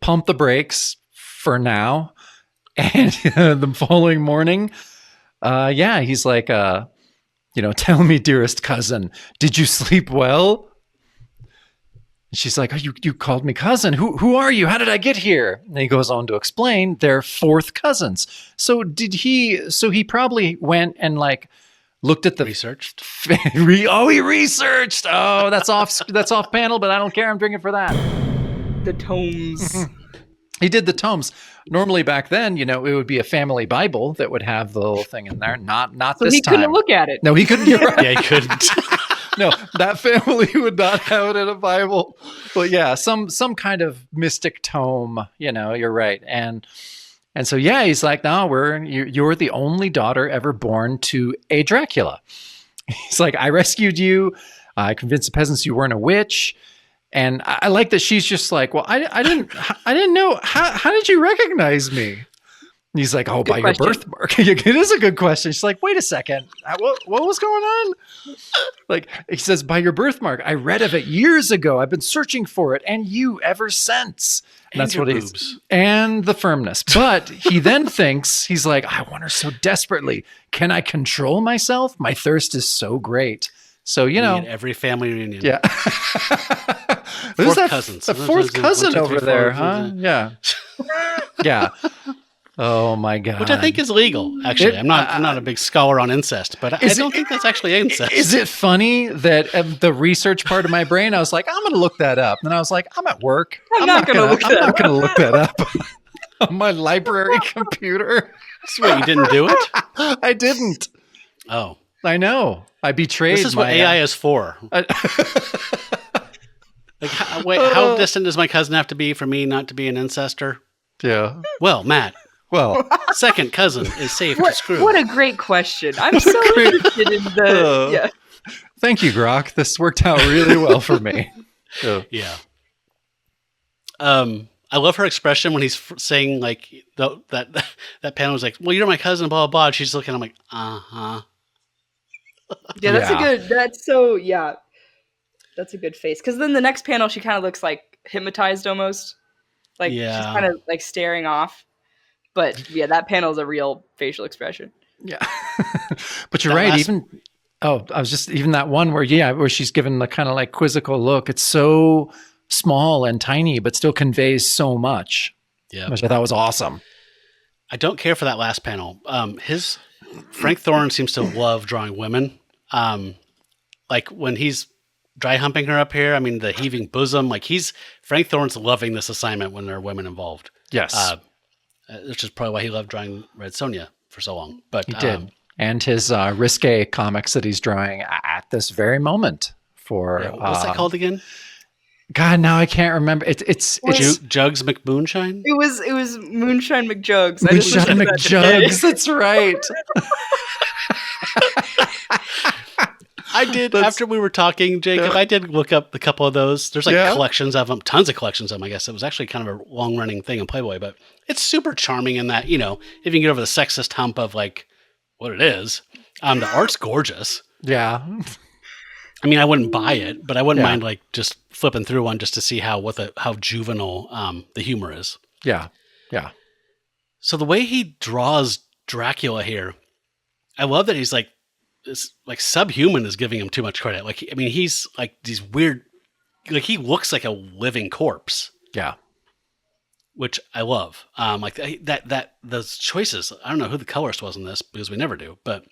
pump the brakes for now. And the following morning, he's like, tell me, dearest cousin, did you sleep well? And she's like, oh, you called me cousin. Who are you? How did I get here? And he goes on to explain they're fourth cousins. So he probably went and like looked at the researched. He researched. Oh, that's off panel, but I don't care. I'm drinking for that. The tomes. He did the tomes. Normally back then, it would be a family Bible that would have the little thing in there. Not so this time. He couldn't look at it. No, he couldn't. You're right. Yeah, he couldn't. No, that family would not have it in a Bible. But yeah, some kind of mystic tome. You're right. And so he's like, no, you're the only daughter ever born to a Dracula. He's like, I rescued you. I convinced the peasants you weren't a witch. And I like that she's just like, well, I didn't know. How did you recognize me? And he's like, oh, by your birthmark. It is a good question. She's like, wait a second. What was going on? Like, he says, by your birthmark. I read of it years ago. I've been searching for it and you ever since. And that's what he's. And the firmness. But he then thinks, he's like, I want her so desperately. Can I control myself? My thirst is so great. So, every family reunion. Yeah. Fourth cousins. The fourth cousin over there, huh? Yeah. Yeah. Oh my God. Which I think is legal, actually. I'm not a big scholar on incest, but I don't think that's actually incest. Is it funny that the research part of my brain, I was like, I'm going to look that up. And I was like, I'm at work. I'm not going to look that up on my library computer. So wait, you didn't do it? I didn't. Oh. I know. I betrayed. This is what AI is for. How distant does my cousin have to be for me not to be an incester? Yeah. Well, Matt. Well, second cousin is safe to screw. What a great question. I'm so interested in the. Thank you, Grok. This worked out really well for me. Yeah. I love her expression when he's saying like that panel was like, well, you're my cousin, blah, blah, blah. And she's looking, I'm like, uh-huh. Yeah, that's a good, that's a good face. Because then the next panel, she kind of looks like hypnotized almost. Like she's kind of like staring off. But yeah, that panel is a real facial expression. Yeah. But you're right. Even that one where she's given the kind of like quizzical look. It's so small and tiny, but still conveys so much. Yeah. Which I thought was awesome. I don't care for that last panel. Frank Thorne seems to love drawing women. Like when he's dry humping her up here, I mean, the heaving bosom, like Frank Thorne's loving this assignment when there are women involved. Yes. Which is probably why he loved drawing Red Sonja for so long. But he did. And his risque comics that he's drawing at this very moment for... what's that called again? God, now I can't remember. It's Jugs McMoonshine? It was Moonshine McJugs. Moonshine McJugs, that's right. I did, after we were talking, Jacob, I did look up a couple of those. There's collections of them, tons of collections of them, I guess. It was actually kind of a long-running thing in Playboy, but it's super charming in that, if you can get over the sexist hump of like what it is, the art's gorgeous. Yeah. I mean, I wouldn't buy it, but I wouldn't mind like just flipping through one just to see how juvenile the humor is. Yeah. Yeah. So the way he draws Dracula here, I love that he's like, it's like Subhuman is giving him too much credit. Like, I mean, he's like these weird, like he looks like a living corpse. Yeah. Which I love. Like that those choices. I don't know who the colorist was in this because we never do, but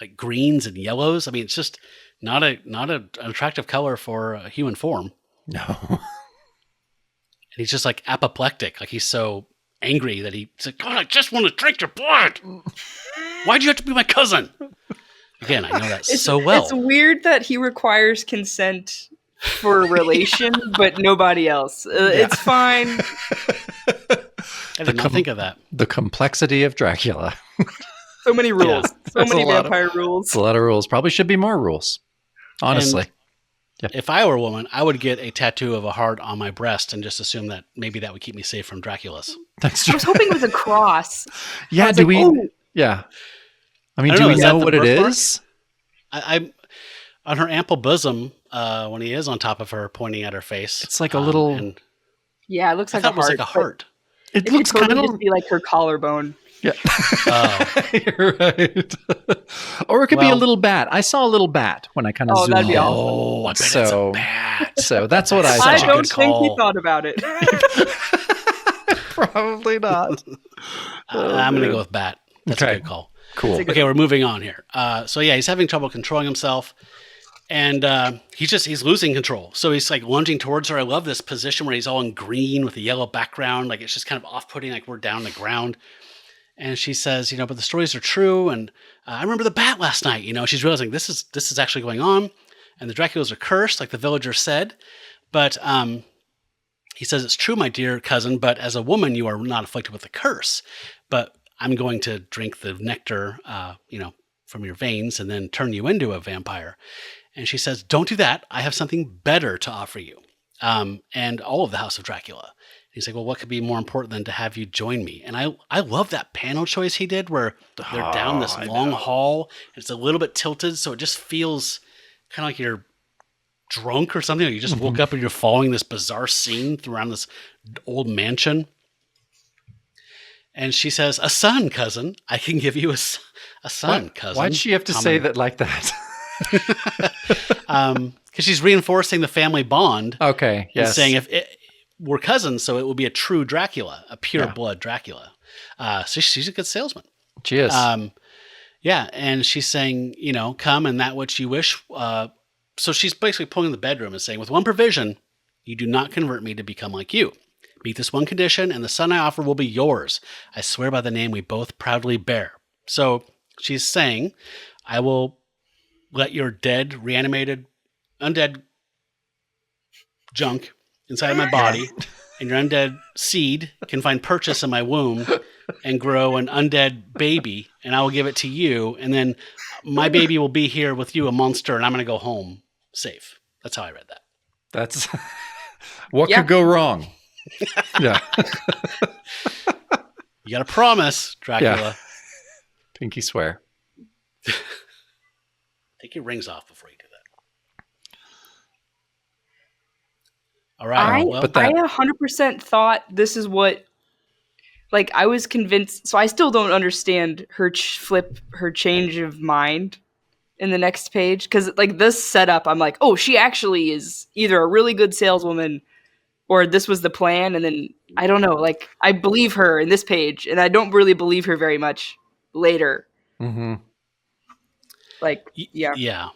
like greens and yellows. I mean, it's just not an attractive color for a human form. No. And he's just like apoplectic. Like he's so angry that he's like, God, I just want to drink your blood. Why'd you have to be my cousin? Again, I know that so well. It's weird that he requires consent for a relation, but nobody else. It's fine. I did not think of that. The complexity of Dracula. So many rules. Yeah. So many vampire rules. It's a lot of rules. Probably should be more rules. Honestly. If I were a woman, I would get a tattoo of a heart on my breast and just assume that maybe that would keep me safe from Draculas. That's true. I was hoping it was a cross. Yeah, Yeah. I mean, do we know what it is? I on her ample bosom, when he is on top of her, pointing at her face. It's like a little... Yeah, it looks like a heart. It was like a heart. It looks kind of just be like her collarbone. Yeah. You're right. Or it could be a little bat. I saw a little bat when I kind of zoomed in. That'd be awesome. Oh, I bet it's a bat. So that's what I saw. I don't think he thought about it. Probably not. I'm going to go with bat. That's a good call. Cool. Okay, we're moving on here. So yeah, he's having trouble controlling himself. And he's losing control. So he's like lunging towards her. I love this position where he's all in green with a yellow background. Like it's just kind of off-putting, like we're down on the ground. And she says, but the stories are true. And I remember the bat last night. She's realizing this is actually going on. And the Draculas are cursed, like the villagers said. But he says, it's true, my dear cousin, but as a woman, you are not afflicted with a curse. But I'm going to drink the nectar, from your veins and then turn you into a vampire. And she says, don't do that. I have something better to offer you. And all of the House of Dracula. He's like, well, what could be more important than to have you join me? And I love that panel choice he did where they're down this long hall. And it's a little bit tilted. So it just feels kind of like you're drunk or something. Or you just woke up and you're following this bizarre scene around this old mansion. And she says, a son, cousin. I can give you a son, cousin. Why'd she have to say that like that? Because she's reinforcing the family bond. Okay, yes. And saying we're cousins, so it will be a true Dracula, a pure blood Dracula. So she's a good salesman. She is. Yeah, and she's saying, come and that which you wish. So she's basically pulling the bedroom and saying, with one provision, you do not convert me to become like you. Meet this one condition, and the son I offer will be yours. I swear by the name we both proudly bear. So she's saying, I will let your dead, reanimated, undead junk inside of my body, and your undead seed can find purchase in my womb and grow an undead baby, and I will give it to you, and then my baby will be here with you, a monster, and I'm going to go home safe. That's how I read that. That's what could go wrong. Yeah. You got to promise, Dracula. Yeah. Pinky swear. Take your rings off before you do that. All right. I 100% thought this is what, like, I was convinced. So I still don't understand her her change of mind in the next page. Because, like, this setup, I'm like, oh, she actually is either a really good saleswoman or this was the plan. And then, I don't know, like, I believe her in this page, and I don't really believe her very much later. Mm-hmm. Like, yeah. Yeah.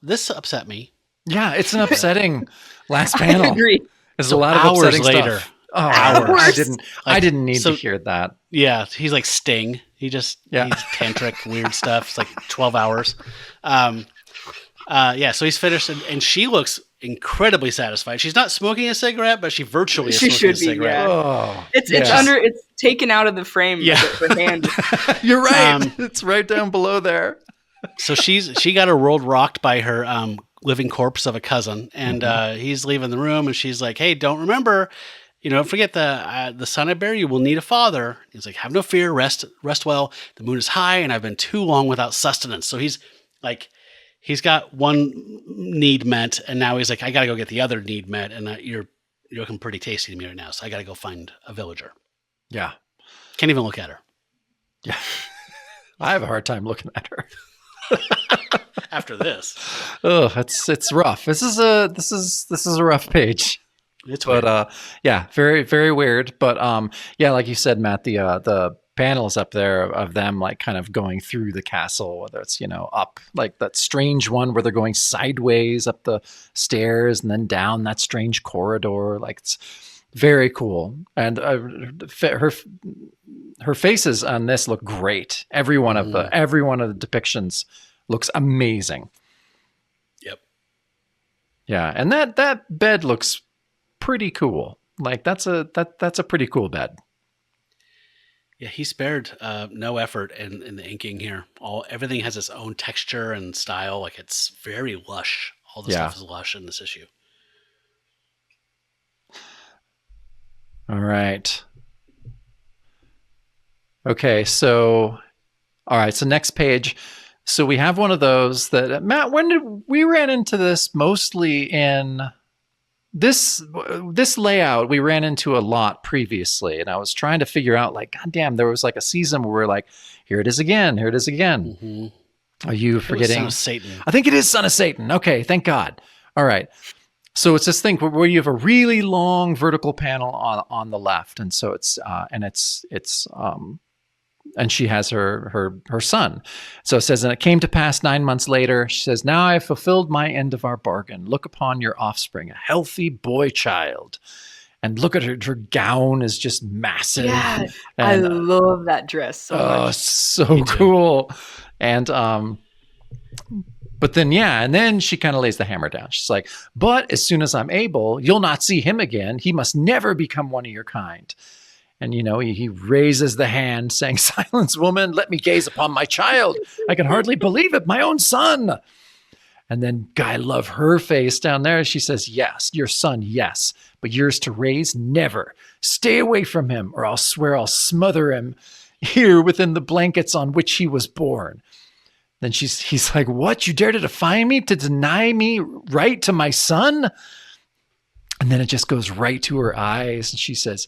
This upset me. Yeah, it's an upsetting last panel. I agree. There's a lot of hours upsetting later. stuff. Oh, Hours. I didn't need to hear that. Yeah, he's like Sting. He's tantric weird stuff. It's like 12 hours. So he's finished, and she looks incredibly satisfied. She's not smoking a cigarette, but she virtually is smoking a cigarette. Yeah. Oh, It's taken out of the frame. Yeah. With her hand. You're right. It's right down below there. So she got her world rocked by her living corpse of a cousin, and he's leaving the room, and she's like, "Hey, don't forget the son I bear you will need a father." He's like, "Have no fear, rest well. The moon is high, and I've been too long without sustenance." So he's like, he's got one need met, and now he's like, "I got to go get the other need met," and you're looking pretty tasty to me right now, so I got to go find a villager. Yeah, can't even look at her. Yeah, I have a hard time looking at her. After this, oh, it's rough. This is a rough page. It's weird. Yeah, very very weird. But yeah, like you said, Matt, the panels up there of them like kind of going through the castle, whether it's up like that strange one where they're going sideways up the stairs and then down that strange corridor. Like it's very cool, and her faces on this look great. Every one of the depictions looks amazing. Yep. Yeah, and that bed looks pretty cool. Like that's a pretty cool bed. Yeah, he spared no effort in the inking here. Everything has its own texture and style. Like it's very lush. All the stuff is lush in this issue. All right. Okay, so all right, so next page. So we have one of those that Matt, when did we ran into this mostly in this layout we ran into a lot previously, and I was trying to figure out like, God damn, there was like a season where we're like, here it is again. Mm-hmm. Are you forgetting? Son of Satan. I think it is Son of Satan. Okay, thank God. All right. So it's this thing where you have a really long vertical panel on the left, and so it's and she has her son. So it says, and it came to pass 9 months later, she says, now I have fulfilled my end of our bargain. Look upon your offspring, a healthy boy child. And look at her gown is just massive. Yeah, and, I love that dress so much. So cool. And but then, and then she kind of lays the hammer down. She's like, but as soon as I'm able, you'll not see him again. He must never become one of your kind. And, he raises the hand saying, silence, woman, let me gaze upon my child. I can hardly believe it, my own son. And then I love her face down there. She says, yes, your son, yes, but yours to raise, never. Stay away from him, or I'll swear I'll smother him here within the blankets on which he was born. Then he's like, what? You dare to defy me, to deny me right to my son? And then it just goes right to her eyes. And she says,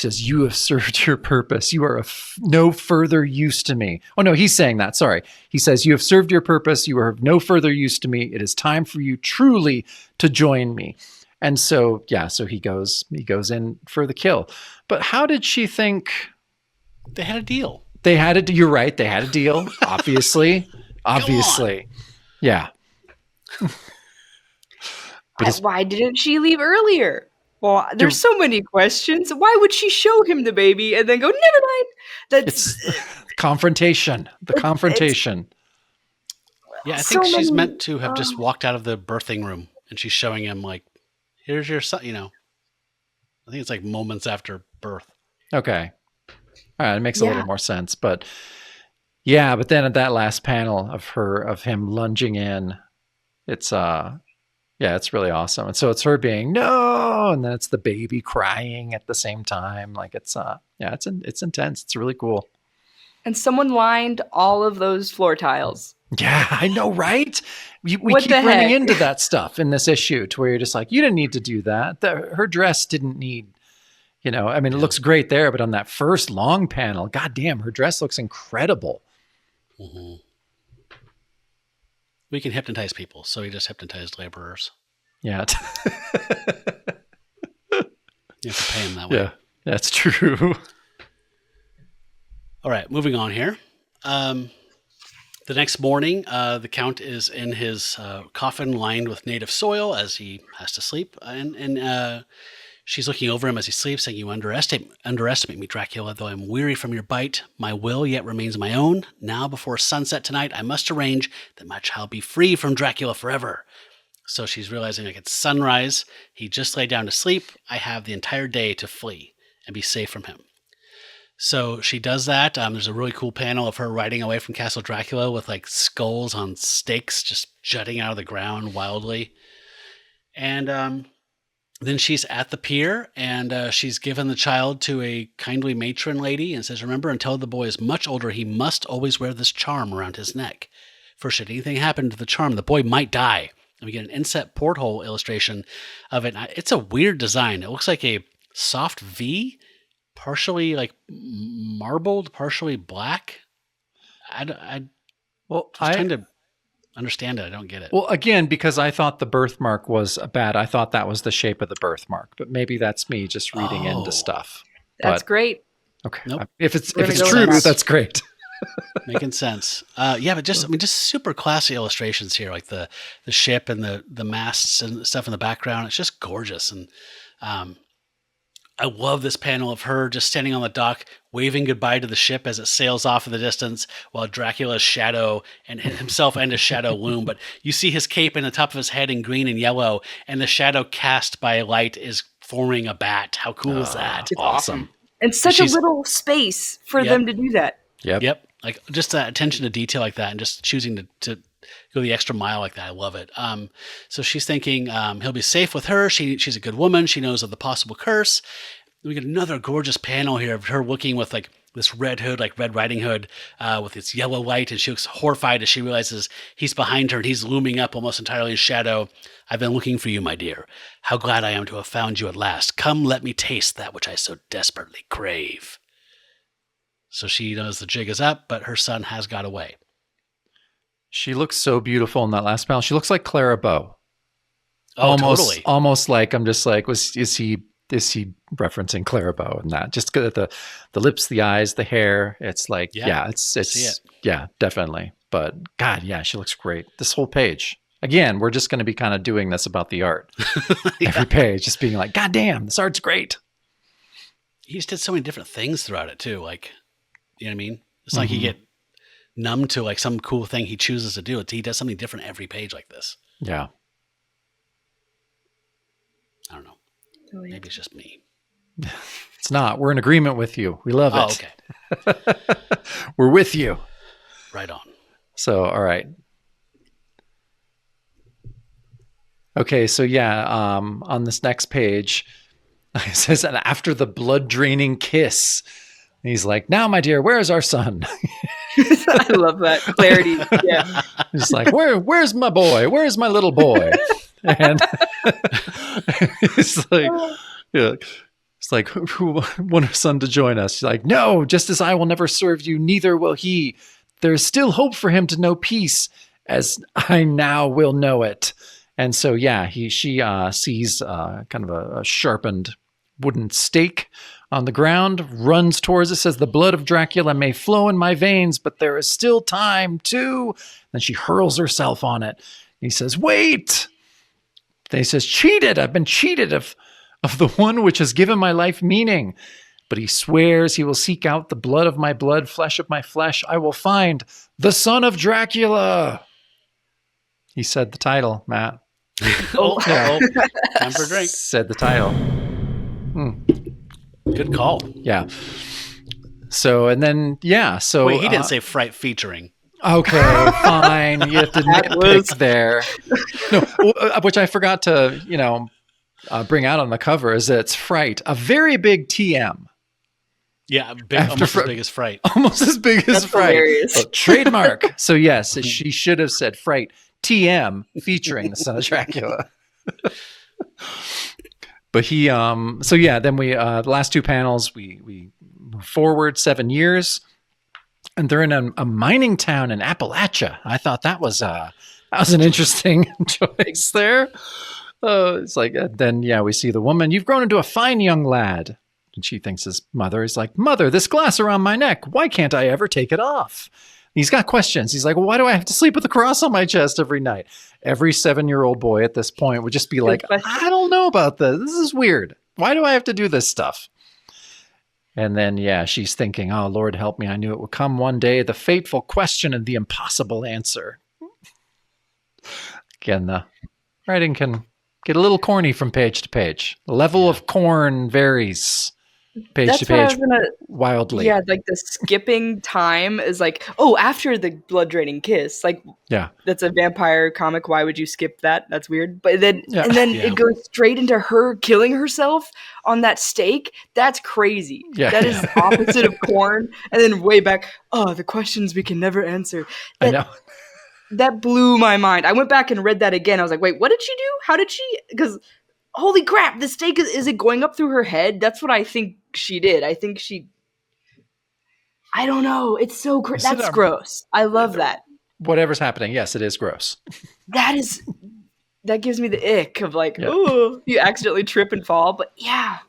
you have served your purpose. You are of no further use to me. Oh, no, he's saying that. Sorry. He says, you have served your purpose. You are of no further use to me. It is time for you truly to join me. And so, so he goes in for the kill. But how did she think? They had a deal. You're right. They had a deal. Obviously. Yeah. But why didn't she leave earlier? Well, there's so many questions. Why would she show him the baby and then go, never mind? It's confrontation. The confrontation. Yeah, I think she's meant to have just walked out of the birthing room, and she's showing him like, here's your son, I think it's like moments after birth. Okay. All right, it makes a little more sense. But but then at that last panel of him lunging in, it's Yeah, it's really awesome. And so it's her being no, and then it's the baby crying at the same time. Like it's it's intense. It's really cool. And someone lined all of those floor tiles. Yeah, I know, right? We keep running into that stuff in this issue to where you're just like, you didn't need to do that. Her dress didn't need, I mean, it looks great there, but on that first long panel, goddamn, her dress looks incredible. Mm-hmm. We can hypnotize people, so he just hypnotized laborers. Yeah. You have to pay him that way. Yeah, that's true. All right, moving on here. The next morning, the Count is in his coffin lined with native soil as he has to sleep. And she's looking over him as he sleeps, saying, "You underestimate me, Dracula, though I'm weary from your bite. My will yet remains my own. Now, before sunset tonight, I must arrange that my child be free from Dracula forever." So she's realizing, like, it's sunrise. He just laid down to sleep. I have the entire day to flee and be safe from him. So she does that. There's a really cool panel of her riding away from Castle Dracula with like skulls on stakes just jutting out of the ground wildly. And then she's at the pier and she's given the child to a kindly matron lady and says, "Remember, until the boy is much older, he must always wear this charm around his neck. For should anything happen to the charm, the boy might die." And we get an inset porthole illustration of it. It's a weird design. It looks like a soft V, partially like marbled, partially black. I'm trying to understand it. I don't get it. Well, again, because I thought the birthmark was bad. I thought that was the shape of the birthmark, but maybe that's me just reading into stuff. That's great. Okay. Nope. If it's true, that's great. Making sense. But just super classy illustrations here, like the ship and the masts and stuff in the background. It's just gorgeous. And I love this panel of her just standing on the dock, waving goodbye to the ship as it sails off in the distance, while Dracula's shadow and himself and his shadow loom. But you see his cape in the top of his head in green and yellow, and the shadow cast by light is forming a bat. How cool is that? Awesome. And such a little space for them to do that. Yep. Like just that attention to detail like that, and just choosing to go the extra mile like that. I love it. So she's thinking he'll be safe with her. She's a good woman. She knows of the possible curse. We get another gorgeous panel here of her looking with like this red hood, like Red Riding Hood, with its yellow light, and she looks horrified as she realizes he's behind her and he's looming up almost entirely in shadow. "I've been looking for you, my dear. How glad I am to have found you at last. Come, let me taste that which I so desperately crave." So she knows the jig is up, but her son has got away. She looks so beautiful in that last panel. She looks like Clara Bow. Oh, totally. Almost like, I'm just like, is he referencing Clara Bow in that? Just the lips, the eyes, the hair. It's like, it's definitely. But God, yeah, she looks great. This whole page. Again, we're just going to be kind of doing this about the art. Every page, just being like, God damn, this art's great. He just did so many different things throughout it too. Like, you know what I mean? It's like you get numb to like some cool thing he chooses to do. He does something different every page like this. Yeah. I don't know. Maybe it's just me. It's not. We're in agreement with you. We love it. Oh, okay. We're with you. Right on. So, all right. Okay, so on this next page, it says, "And after the blood-draining kiss," and he's like, "Now, my dear, where is our son?" I love that clarity. Yeah. He's like, where's my boy? Where's my little boy? And it's like, it's like, who want our son to join us? She's like, "No, just as I will never serve you, neither will he. There is still hope for him to know peace, as I now will know it." And so, she sees kind of a sharpened wooden stake on the ground, runs towards it, says, "The blood of Dracula may flow in my veins, but there is still time too." Then she hurls herself on it. He says, "Wait." Then he says, "Cheated. I've been cheated of the one which has given my life meaning." But he swears he will seek out the blood of my blood, flesh of my flesh. I will find the son of Dracula. He said the title, Matt. Time for a drink. Said the title. Good call. Yeah. So, and then, so... Wait, he didn't say Fright featuring. Okay, fine. You have to nitpick there. No, which I forgot to, bring out on the cover is that it's Fright, a very big TM. Yeah, almost as big as Fright. Almost as big as Fright. Hilarious. Trademark. So yes, she should have said Fright TM featuring the Son of Dracula. But he, then we, the last two panels, we move forward 7 years, and they're in a mining town in Appalachia. I thought that was an interesting choice there. It's like, we see the woman. You've grown into a fine young lad. And she thinks his mother is like, Mother, this glass around my neck, why can't I ever take it off? He's got questions. He's like, well, why do I have to sleep with a cross on my chest every night? Every 7-year-old boy at this point would just be like, I don't know about this. This is weird. Why do I have to do this stuff? And then, she's thinking, oh, Lord, help me. I knew it would come one day. The fateful question and the impossible answer. Again, the writing can get a little corny from page to page. The level of corn varies page to page wildly. Yeah, like the skipping time is like, after the blood draining kiss. Like, that's a vampire comic. Why would you skip that? That's weird. But then, it goes straight into her killing herself on that stake. That's crazy. Yeah, that is opposite of corn. And then way back, the questions we can never answer. I know. That blew my mind. I went back and read that again. I was like, wait, what did she do? How did she? Because holy crap, the stake is it going up through her head? That's what I think she did. I think I don't know. It's so that's gross. I love that. Whatever's happening, yes, it is gross. That gives me the ick of like, oh, you accidentally trip and fall. But yeah,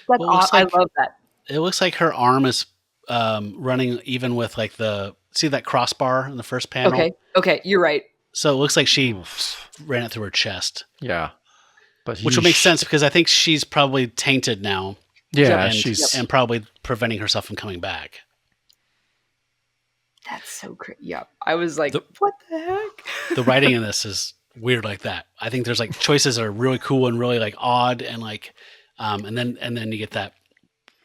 that's awesome. I love that. It looks like her arm is running even with like see that crossbar in the first panel? Okay, you're right. So it looks like she ran it through her chest. Yeah. Which would make sense because I think she's probably tainted now. Yeah, and probably preventing herself from coming back. That's so crazy. Yeah, I was like, what the heck? The writing in this is weird like that. I think there's like choices that are really cool and really like odd and like, and then you get that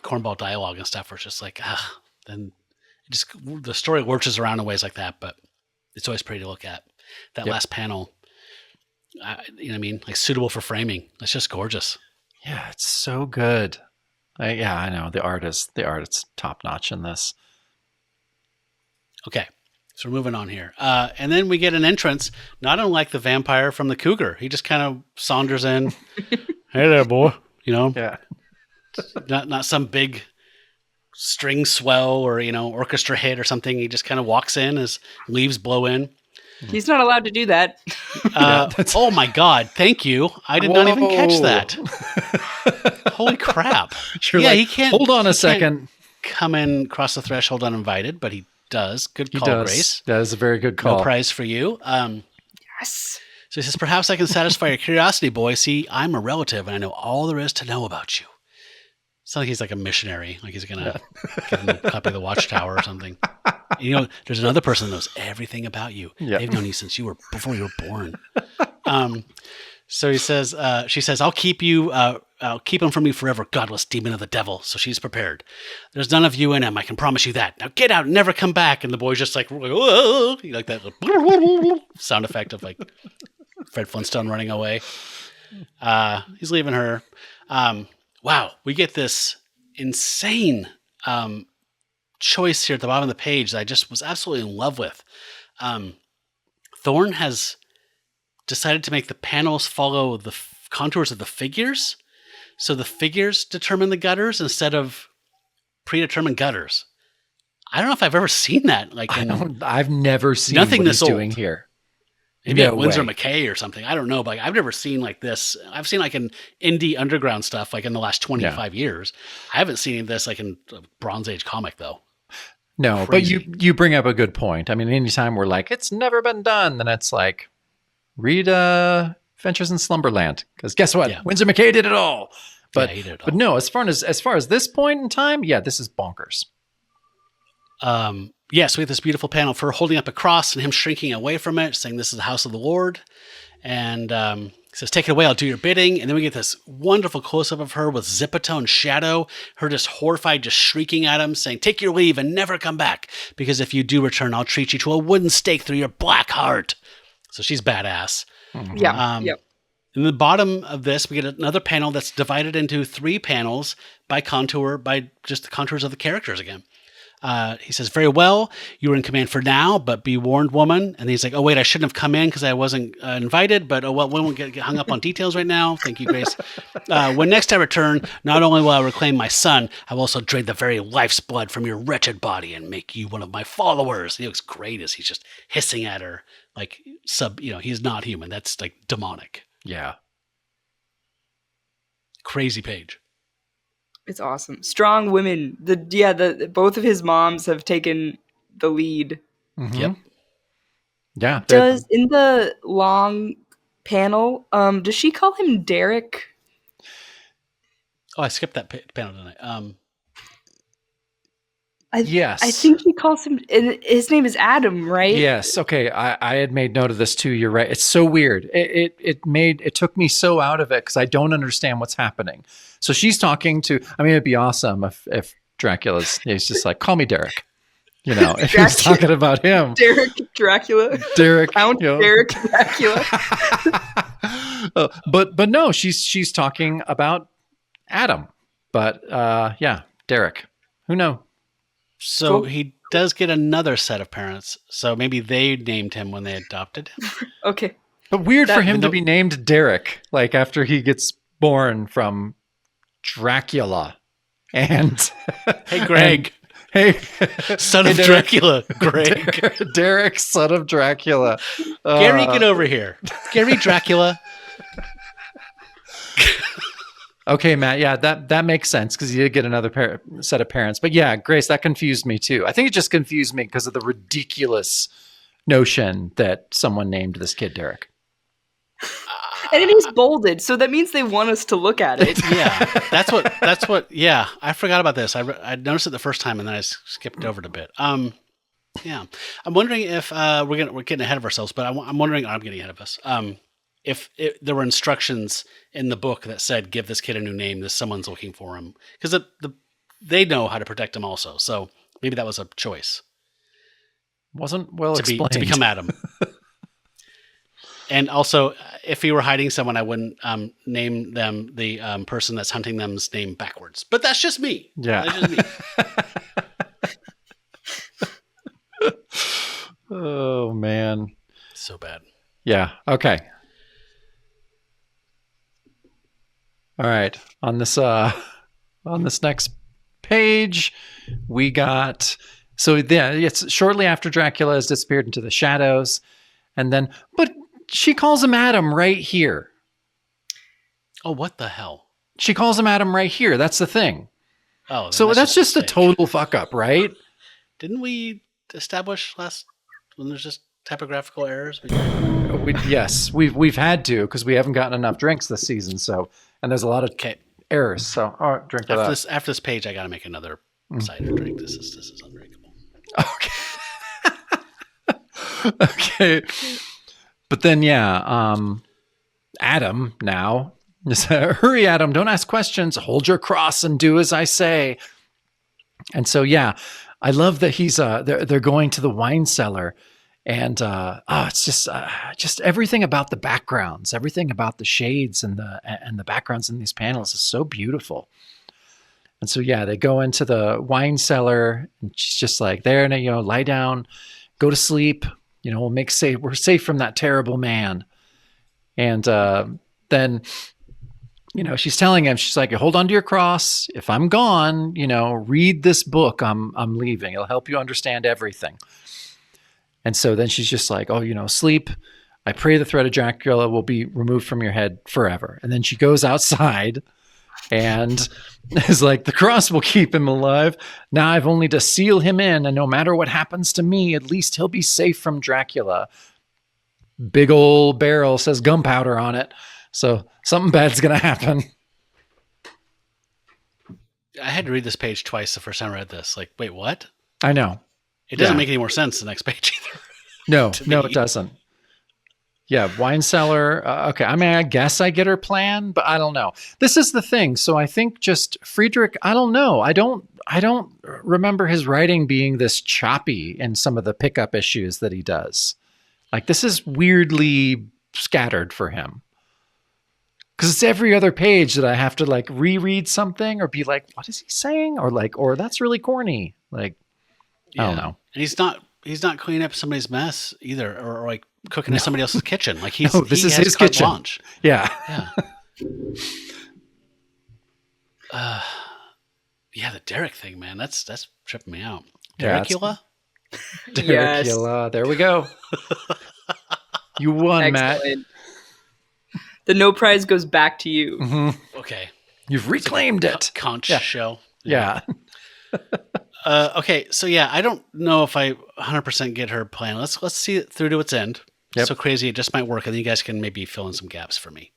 cornball dialogue and stuff where it's just like, then the story lurches around in ways like that, but it's always pretty to look at. That last panel. You know what I mean? Like suitable for framing. It's just gorgeous. Yeah, it's so good. I know the art is top notch in this. Okay, so we're moving on here, and then we get an entrance, not unlike the vampire from the Cougar. He just kind of saunters in. Hey there, boy. Not some big string swell or orchestra hit or something. He just kind of walks in as leaves blow in. He's not allowed to do that. Oh my God! Thank you. I did not even catch that. Holy crap! He can't. Hold on a second. Come in, cross the threshold uninvited, but he does. Good call, Grace. That is a very good call. No prize for you. Yes. So he says, "Perhaps I can satisfy your curiosity, boy. See, I'm a relative, and I know all there is to know about you." It's not like he's like a missionary, like he's gonna give him a copy of the Watchtower or something. There's another person that knows everything about you. Yep. They've known you before you were born. So he says, she says, I'll keep him from you forever, godless demon of the devil. So she's prepared. There's none of you in him. I can promise you that. Now get out and never come back. And the boy's just like, whoa, like that sound effect of like Fred Flintstone running away. He's leaving her. Wow. We get this insane, choice here at the bottom of the page that I just was absolutely in love with. Thorne has decided to make the panels follow the contours of the figures. So the figures determine the gutters instead of predetermined gutters. I don't know if I've ever seen that. I've never seen nothing what this he's old. Doing here. Maybe at Windsor McKay or something. I don't know, but I've never seen like this. I've seen like in indie underground stuff like in the last 25 years. I haven't seen this like in a Bronze Age comic though. No, crazy. But you bring up a good point. I mean, anytime we're like, it's never been done, then it's like, read Adventures in Slumberland. Because guess what? Yeah. Windsor McKay did it all. But he did it all. But no, as far as this point in time, this is bonkers. Yes, we have this beautiful panel for holding up a cross and him shrinking away from it, saying this is the house of the Lord. And says, take it away, I'll do your bidding. And then we get this wonderful close-up of her with Zipatone shadow, her just horrified, just shrieking at him, saying, take your leave and never come back. Because if you do return, I'll treat you to a wooden stake through your black heart. So she's badass. Mm-hmm. Yeah. Yep. In the bottom of this, we get another panel that's divided into 3 panels by just the contours of the characters again. He says, very well, you were in command for now, but be warned, woman. And he's like, oh, wait, I shouldn't have come in because I wasn't invited, but we won't get hung up on details right now. Thank you, Grace. When next I return, not only will I reclaim my son, I will also drain the very life's blood from your wretched body and make you one of my followers. He looks great as he's just hissing at her like he's not human. That's like demonic. Yeah. Crazy page. It's awesome. Strong women. Both of his moms have taken the lead. Mm-hmm. Yep. Yeah. In the long panel, does she call him Derek? Oh, I skipped that panel tonight. Yes. I think he calls him, his name is Adam, right? Yes. Okay. I had made note of this too. You're right. It's so weird. It took me so out of it because I don't understand what's happening. So she's talking to, it'd be awesome if he's just like, call me Derek. If he's talking about him. Derek Dracula. Derek. Count Derek Dracula. But no, she's talking about Adam. But Derek. Who knows? So he does get another set of parents. So maybe they named him when they adopted him. Okay. But weird for him to be named Derek, like after he gets born from Dracula. And hey, Greg. Son of Dracula, Greg. Derek, son of Dracula. Gary, get over here. Gary Dracula. Okay, Matt. Yeah, that makes sense because you did get another set of parents. But yeah, Grace, that confused me too. I think it just confused me because of the ridiculous notion that someone named this kid Derek. And it is bolded, so that means they want us to look at it. Yeah, that's what. Yeah, I forgot about this. I noticed it the first time and then I skipped over it a bit. Yeah, I'm wondering if we're getting ahead of ourselves, but I'm wondering. I'm getting ahead of us. If there were instructions in the book that said, give this kid a new name, someone's looking for him. Because they know how to protect him also. So maybe that was a choice. Wasn't well explained. To become Adam. And also, if he were hiding someone, I wouldn't name them the person that's hunting them's name backwards. But that's just me. Yeah. That's just me. Oh, man. So bad. Yeah. Okay. All right. On this next page, we got it's shortly after Dracula has disappeared into the shadows, and then but she calls him Adam right here. Oh, what the hell? She calls him Adam right here. That's the thing. Oh, so that's just a total fuck up, right? Didn't we establish when there's just typographical errors? Yes, we've had to because we haven't gotten enough drinks this season. So. And there's a lot of errors. So, all right, drink that. After this page, I got to make another cider drink. This is undrinkable. Okay. Okay. But then, Adam now, hurry, Adam, don't ask questions. Hold your cross and do as I say. And so, I love that he's they're going to the wine cellar. And it's just everything about the backgrounds, everything about the shades and the backgrounds in these panels is so beautiful. And so they go into the wine cellar, and she's just like there, and lie down, go to sleep. We're safe from that terrible man. And then she's telling him, she's like, hold on to your cross. If I'm gone, read this book. I'm leaving. It'll help you understand everything. And so then she's just like, sleep. I pray the threat of Dracula will be removed from your head forever. And then she goes outside and is like, the cross will keep him alive. Now I've only to seal him in. And no matter what happens to me, at least he'll be safe from Dracula. Big old barrel says gunpowder on it. So something bad's going to happen. I had to read this page twice the first time I read this. Like, wait, what? I know. It doesn't make any more sense the next page either. No, it doesn't. Yeah, wine cellar. Okay, I mean, I guess I get her plan, but I don't know. This is the thing. So I think just Friedrich. I don't know. I don't remember his writing being this choppy in some of the pickup issues that he does. Like this is weirdly scattered for him. Because it's every other page that I have to like reread something or be like, what is he saying? Or that's really corny. Like, I don't know. And he's not cleaning up somebody's mess either, or like cooking in somebody else's kitchen. Like this is his kitchen. Blanche. Yeah. Yeah, the Derek thing, man. That's tripping me out. Yeah, Dracula? Dracula. There we go. You won, Excellent. Matt. The no prize goes back to you. Mm-hmm. Okay. You've reclaimed it. Conch show. Yeah. Okay, so yeah, I don't know if I 100% get her plan. Let's see it through to its end. Yep. So crazy, it just might work, and then you guys can maybe fill in some gaps for me.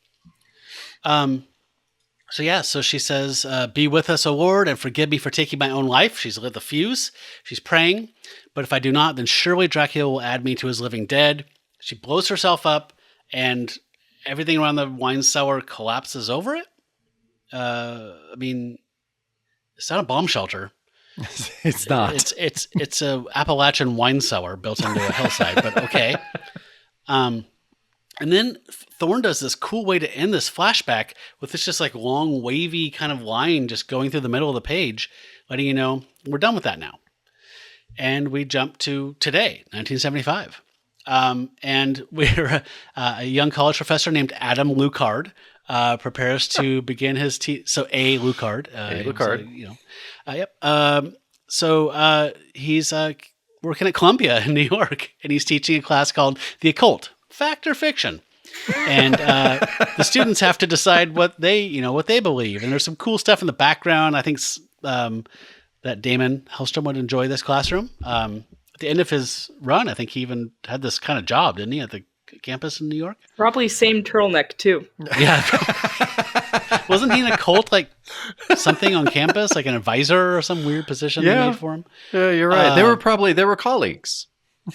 So she says, "Be with us, O Lord, and forgive me for taking my own life." She's lit the fuse. She's praying, but if I do not, then surely Dracula will add me to his living dead. She blows herself up, and everything around the wine cellar collapses over it. I mean, it's not a bomb shelter. It's not. It's a Appalachian wine cellar built into a hillside, but okay. And then Thorne does this cool way to end this flashback with this just like long wavy kind of line just going through the middle of the page, letting you know we're done with that now. And we jump to today, 1975. And we're a young college professor named Adam Lucard prepares to begin his so A. Lucard. Lucard. Yep. So he's working at Columbia in New York, and he's teaching a class called The Occult, Fact or Fiction. And the students have to decide what they believe. And there's some cool stuff in the background. I think that Damon Hellstrom would enjoy this classroom. At the end of his run, I think he even had this kind of job, didn't he, at the campus in New York? Probably same turtleneck too. Yeah. Wasn't he in a cult, like something on campus, like an advisor or some weird position they made for him? Yeah, you're right. They were colleagues.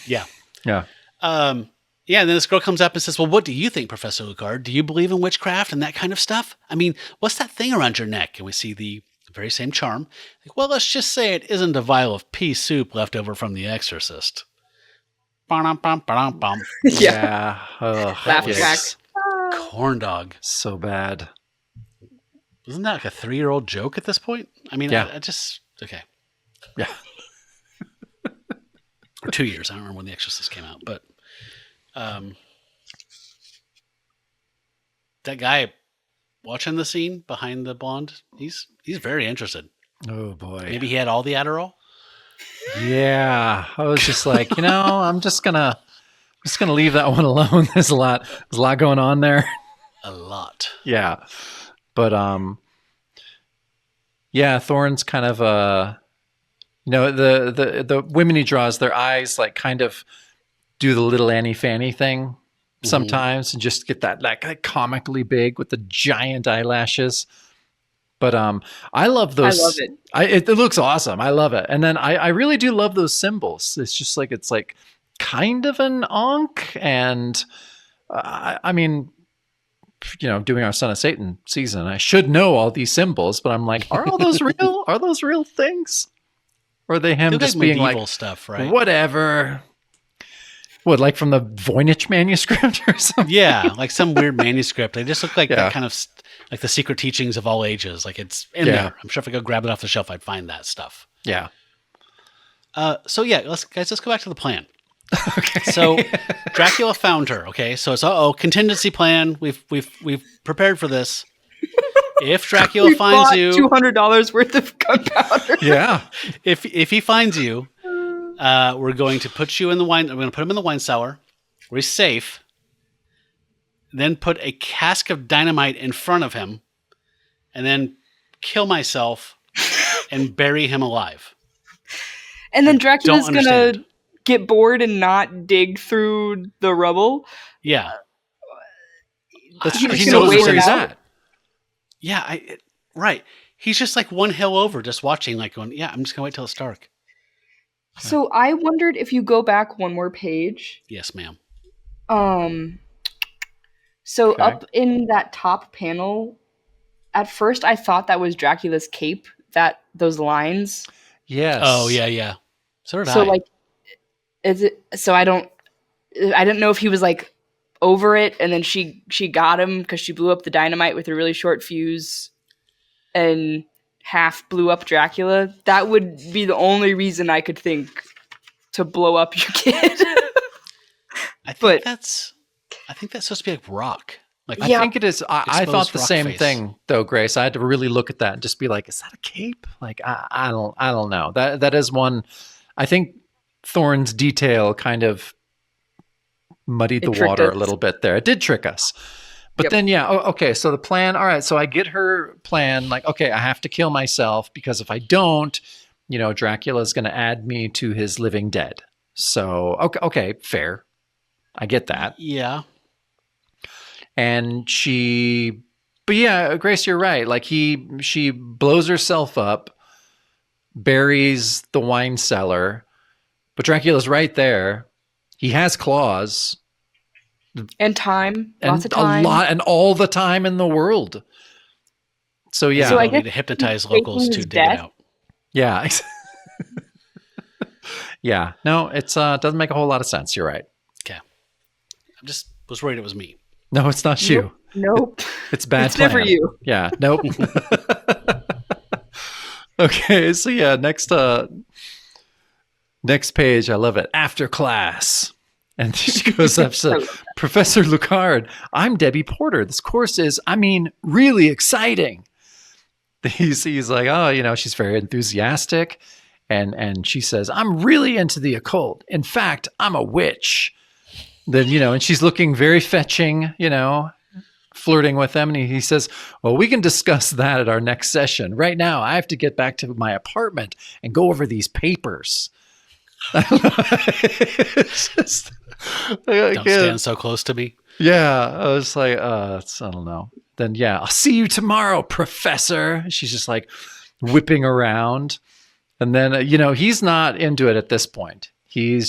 Yeah. Yeah. And then this girl comes up and says, "Well, what do you think, Professor Lucard? Do you believe in witchcraft and that kind of stuff? I mean, what's that thing around your neck?" And we see the very same charm. Like, well, let's just say it isn't a vial of pea soup left over from The Exorcist. Yeah. Laugh track. Corn dog. So bad. Wasn't that like a 3-year-old joke at this point? I mean, yeah. I just, okay. Yeah. Or 2 years. I don't remember when The Exorcist came out, but that guy watching the scene behind the blonde, he's very interested. Oh boy. Maybe he had all the Adderall. Yeah. I was just like, I'm just gonna leave that one alone. There's a lot going on there. A lot. Yeah. But Thorne's kind of the women he draws, their eyes like kind of do the little Annie Fanny thing sometimes, and just get that like comically big with the giant eyelashes. But I love those. I love it. It looks awesome. I love it. And then I really do love those symbols. It's just like it's like kind of an Ankh, and I mean, doing our Son of Satan season, I should know all these symbols, but I'm like, are all those real? Are those real things? Or are they him just being like stuff, right? Whatever. What, like from the Voynich manuscript or something? Yeah, like some weird manuscript. They just look like that kind of like the secret teachings of all ages. Like it's in there. I'm sure if I go grab it off the shelf, I'd find that stuff. Yeah. Let's go back to the plan. Okay. So Dracula found her. Okay, so it's contingency plan. We've prepared for this. If Dracula finds you, $200 worth of gunpowder. Yeah. If he finds you, we're going to put you in the wine. I'm going to put him in the wine cellar. We're safe. Then put a cask of dynamite in front of him, and then kill myself and bury him alive. And then Dracula's going to get bored and not dig through the rubble. Yeah. He knows where he's at. Yeah, right. He's just like one hill over, just watching, like going, yeah, I'm just going to wait till it's dark. So I wondered if you go back one more page. Yes, ma'am. So up in that top panel, at first I thought that was Dracula's cape, those lines. Yes. Oh, yeah. So did So I. like, is it? So I didn't know if he was like over it, and then she got him because she blew up the dynamite with a really short fuse, and half blew up Dracula. That would be the only reason I could think to blow up your kid. I think that's supposed to be like rock. Like, I think it is. I thought the same face. thing, though, Grace. I had to really look at that and just be like, "Is that a cape?" Like, I don't know. That is one. I think Thorne's detail kind of muddied the water a little bit there. It did trick us, but then okay. So the plan. All right. So I get her plan. Like, okay, I have to kill myself because if I don't, Dracula is going to add me to his living dead. So okay, fair. I get that. Yeah. And but yeah, Grace, you're right. Like she blows herself up, buries the wine cellar, but Dracula's right there. He has claws. And time. And lots of time. and all the time in the world. So yeah. So I need to hypnotize locals to dig it out. Yeah. Yeah. No, it doesn't make a whole lot of sense. You're right. Okay. I just was worried it was me. No, it's not you. Nope. It's bad. It's never you. Yeah. Nope. Okay. So yeah, next page. I love it. After class. And she goes up to Professor Lucard. I'm Debbie Porter. This course is, really exciting. He's like, oh, she's very enthusiastic. And she says, I'm really into the occult. In fact, I'm a witch. Then, and she's looking very fetching, flirting with them. And he says, well, we can discuss that at our next session. Right now, I have to get back to my apartment and go over these papers. It's just, don't stand so close to me. Yeah. I was like, I don't know. Then, yeah, I'll see you tomorrow, Professor. She's just like whipping around. And then, he's not into it at this point. He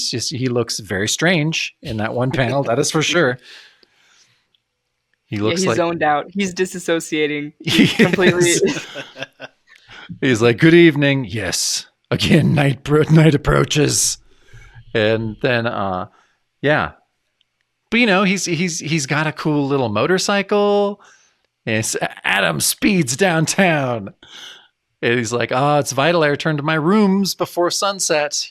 looks very strange in that one panel. That is for sure. He's zoned out. He's disassociating. Completely. He's like, good evening. Yes. Again, night approaches. And then, yeah. But, he's got a cool little motorcycle. And Adam speeds downtown. And he's like, it's vital I return to my rooms before sunset.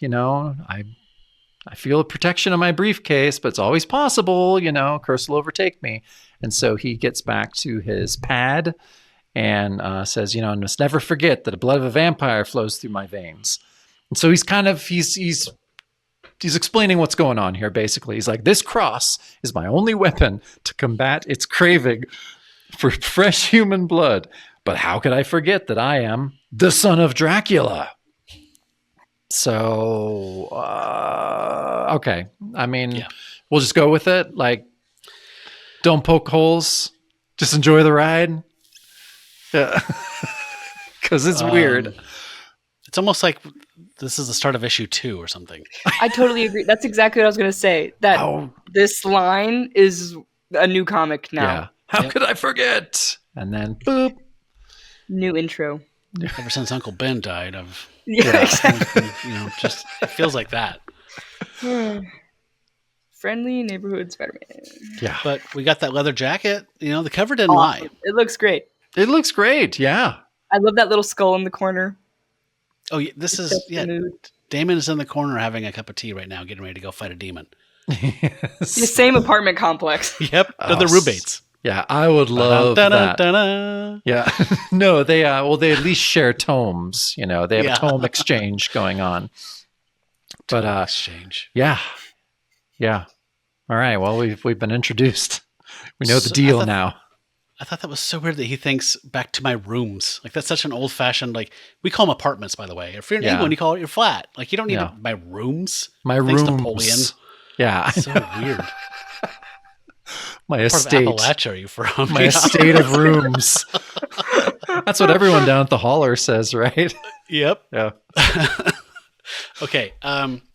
I feel a protection on my briefcase, but it's always possible, curse will overtake me. And so he gets back to his pad and says, I must never forget that the blood of a vampire flows through my veins. And so he's explaining what's going on here, basically. He's like, this cross is my only weapon to combat its craving for fresh human blood. But how could I forget that I am the son of Dracula? So, okay. We'll just go with it. Like, don't poke holes. Just enjoy the ride. Yeah. Because it's weird. It's almost like this is the start of issue 2 or something. I totally agree. That's exactly what I was going to say. That this line is a new comic now. Yeah. How could I forget? And then, boop. New intro. Ever since Uncle Ben died, exactly. Just it feels like that. Friendly neighborhood Spider-Man. Yeah, but we got that leather jacket. The cover didn't lie. It looks great. It looks great. Yeah, I love that little skull in the corner. Oh, yeah, this is Damon is in the corner having a cup of tea right now, getting ready to go fight a demon. Yes. The same apartment complex. Yep, the roommates. Yeah, I would love that. Yeah, no, they they at least share tomes. They have a tome exchange going on. But exchange. Yeah. All right. Well, we've been introduced. We know the deal now. I thought that was so weird that he thinks back to my rooms. Like that's such an old fashioned. Like we call them apartments, by the way. If you're in England, you call it your flat. Like you don't need my rooms. My Thanks, rooms. Napoleon. Yeah, so weird. My estate. What part of Appalachia are you from? My estate of rooms. That's what everyone down at the holler says, right? Yep. Yeah. Okay.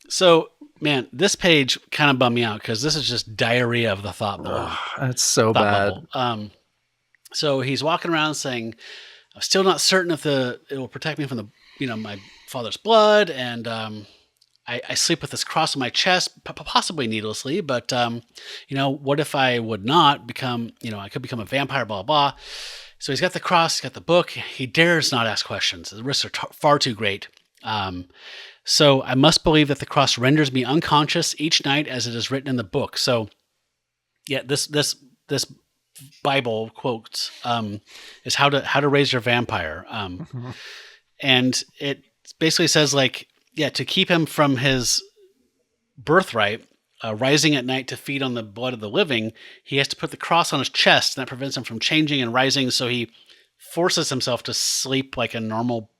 So Man, this page kind of bummed me out because this is just diarrhea of the thought bubble. That's so bad. Bubble. So he's walking around saying, "I'm still not certain if it will protect me from my father's blood, and I sleep with this cross on my chest, possibly needlessly, but what if I would not become, I could become a vampire, blah blah." So he's got the cross, he's got the book. He dares not ask questions. The risks are far too great. So I must believe that the cross renders me unconscious each night as it is written in the book. So yeah, this Bible quotes is how to raise your vampire. And it basically says to keep him from his birthright, rising at night to feed on the blood of the living, he has to put the cross on his chest, and that prevents him from changing and rising. So he forces himself to sleep like a normal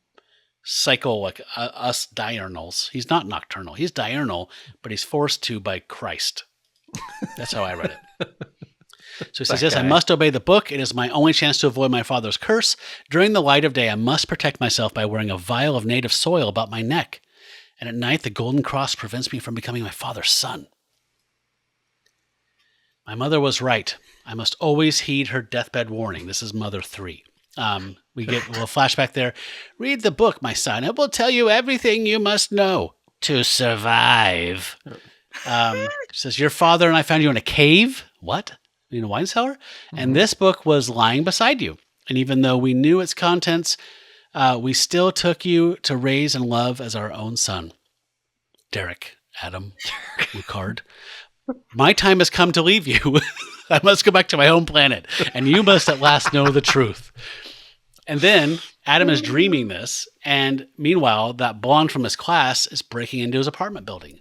cycle, like us diurnals. He's not nocturnal. He's diurnal, but he's forced to by Christ. That's how I read it. So he says, "Yes, I must obey the book. It is my only chance to avoid my father's curse. During the light of day, I must protect myself by wearing a vial of native soil about my neck. And at night, the golden cross prevents me from becoming my father's son. My mother was right. I must always heed her deathbed warning." This is Mother 3. We get a little flashback there. "Read the book, my son. It will tell you everything you must know to survive." Says, "Your father and I found you in a cave." What? In a wine cellar? Mm-hmm. "And this book was lying beside you. And even though we knew its contents, we still took you to raise and love as our own son. Derek, Adam, Lucard, my time has come to leave you. I must go back to my home planet, and you must at last know the truth." And then Adam is dreaming this, and meanwhile, that blonde from his class is breaking into his apartment building.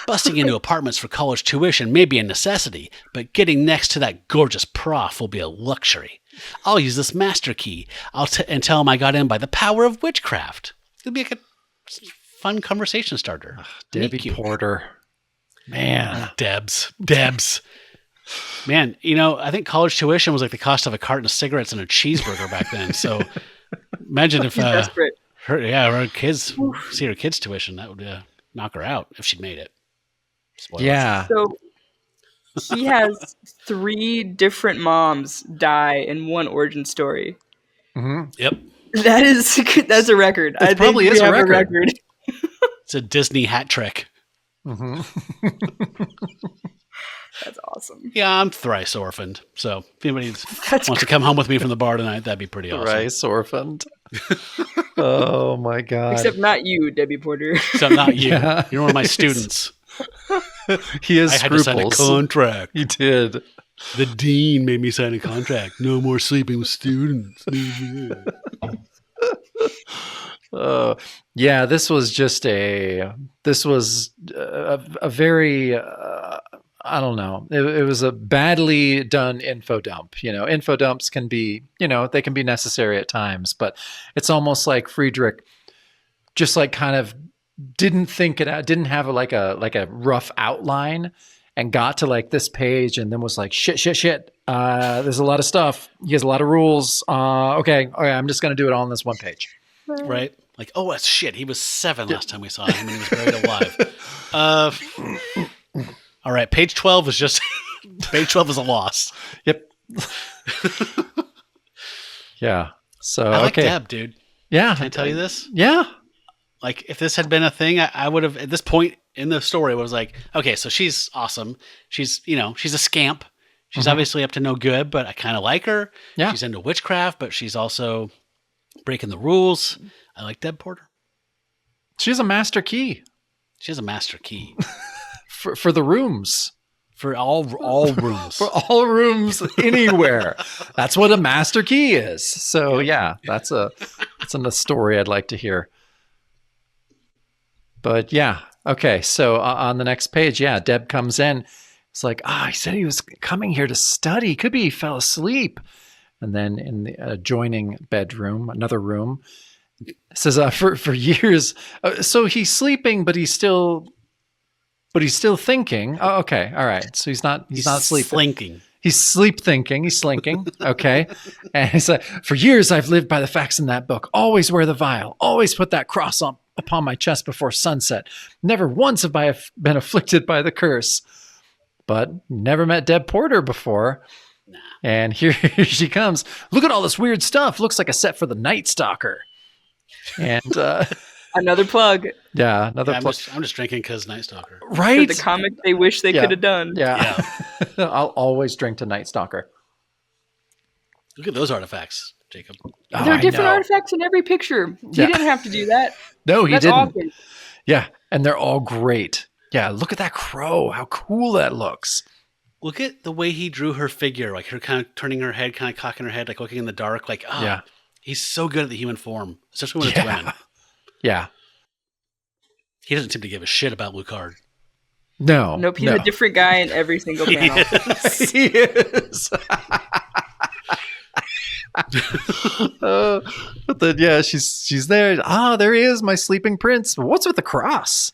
"Busting into apartments for college tuition may be a necessity, but getting next to that gorgeous prof will be a luxury. I'll use this master key. And tell him I got in by the power of witchcraft." It'll be like a fun conversation starter. Debbie Porter. Man. Debs. Man, I think college tuition was like the cost of a carton of cigarettes and a cheeseburger back then. So imagine if her kids see her kids' tuition, that would knock her out if she'd made it. Spoilers. Yeah. So he has 3 different moms die in one origin story. Mm-hmm. Yep. That's a record. It probably is a record. It's a Disney hat trick. Mm-hmm. That's awesome. Yeah, I'm thrice orphaned. So if anybody wants to come home with me from the bar tonight, that'd be pretty awesome. Thrice orphaned. Oh my God. Except not you, Debbie Porter. Except not you. Yeah. You're one of my students. He has I scruples. had to sign a contract. He did. The dean made me sign a contract. No more sleeping with students. Yeah, this was a very, I don't know. It was a badly done info dump. Info dumps can be, they can be necessary at times, but it's almost like Friedrich just kind of didn't think it out, didn't have a rough outline, and got to this page and then was like, shit. There's a lot of stuff. He has a lot of rules. Okay. I'm just going to do it all on this one page. Right. Like, oh, that's shit. He was 7 last time we saw him, and he was buried alive. All right. Page 12 is just, page 12 is a loss. Yep. Yeah. So, I like Deb, dude. Yeah. Can I tell you this? Yeah. Like, if this had been a thing, I would have, at this point in the story, it was like, okay, so she's awesome. She's, she's a scamp. She's obviously up to no good, but I kind of like her. Yeah. She's into witchcraft, but she's also breaking the rules. I like Deb Porter. She has a master key. She has a master key. For the rooms. For all rooms. For all rooms anywhere. That's what a master key is. So yeah, that's a story I'd like to hear. But yeah. Okay. So on the next page, Deb comes in. It's like, he said he was coming here to study. Could be he fell asleep. And then in the adjoining bedroom, another room, it says for years. So he's sleeping, but he's still thinking. Oh, okay, all right. So he's not sleeping. Slinking. He's sleep thinking. He's slinking. Okay, and he's like, for years I've lived by the facts in that book. Always wear the vial. Always put that cross on upon my chest before sunset. Never once have I been afflicted by the curse. But never met Deb Porter before. Nah. And here she comes. Look at all this weird stuff. Looks like a set for the Night Stalker. And another plug. Yeah, another plug. I'm just drinking because Night Stalker. Right? For the comic they wish they could have done. Yeah. I'll always drink to Night Stalker. Look at those artifacts, Jacob. There are different artifacts in every picture. He didn't have to do that. No, he didn't. Awesome. Yeah, and they're all great. Yeah, look at that crow. How cool that looks. Look at the way he drew her figure, like her kind of turning her head, kind of cocking her head, like looking in the dark. Like, he's so good at the human form, especially when it's women. Yeah. He doesn't seem to give a shit about Lucard. No. Nope, he's a different guy in every single panel. He is. But then, she's there. There he is, my sleeping prince. What's with the cross?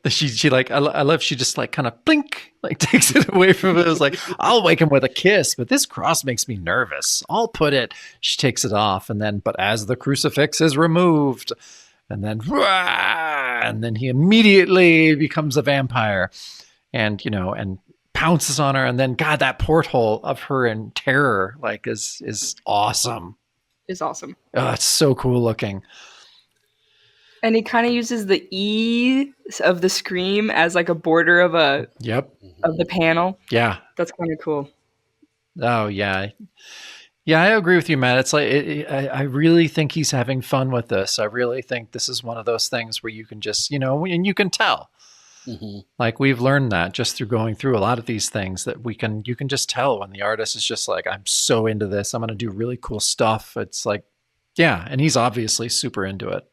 She like, I love, she just like kind of blink, like takes it away from it. It was like, I'll wake him with a kiss, but this cross makes me nervous. I'll put it. She takes it off, and then, but as the crucifix is removed, and then he immediately becomes a vampire, and and pounces on her, and then God, that porthole of her in terror, like is awesome. Is awesome. Oh, it's so cool looking. And he kind of uses the E of the scream as like a border of of the panel. Yeah, that's kind of cool. Oh yeah, I agree with you, Matt. It's like I really think he's having fun with this. I really think this is one of those things where you can just and you can tell. Mm-hmm. Like we've learned that just through going through a lot of these things that you can just tell when the artist is just like, I'm so into this. I'm going to do really cool stuff. It's like, yeah, and he's obviously super into it.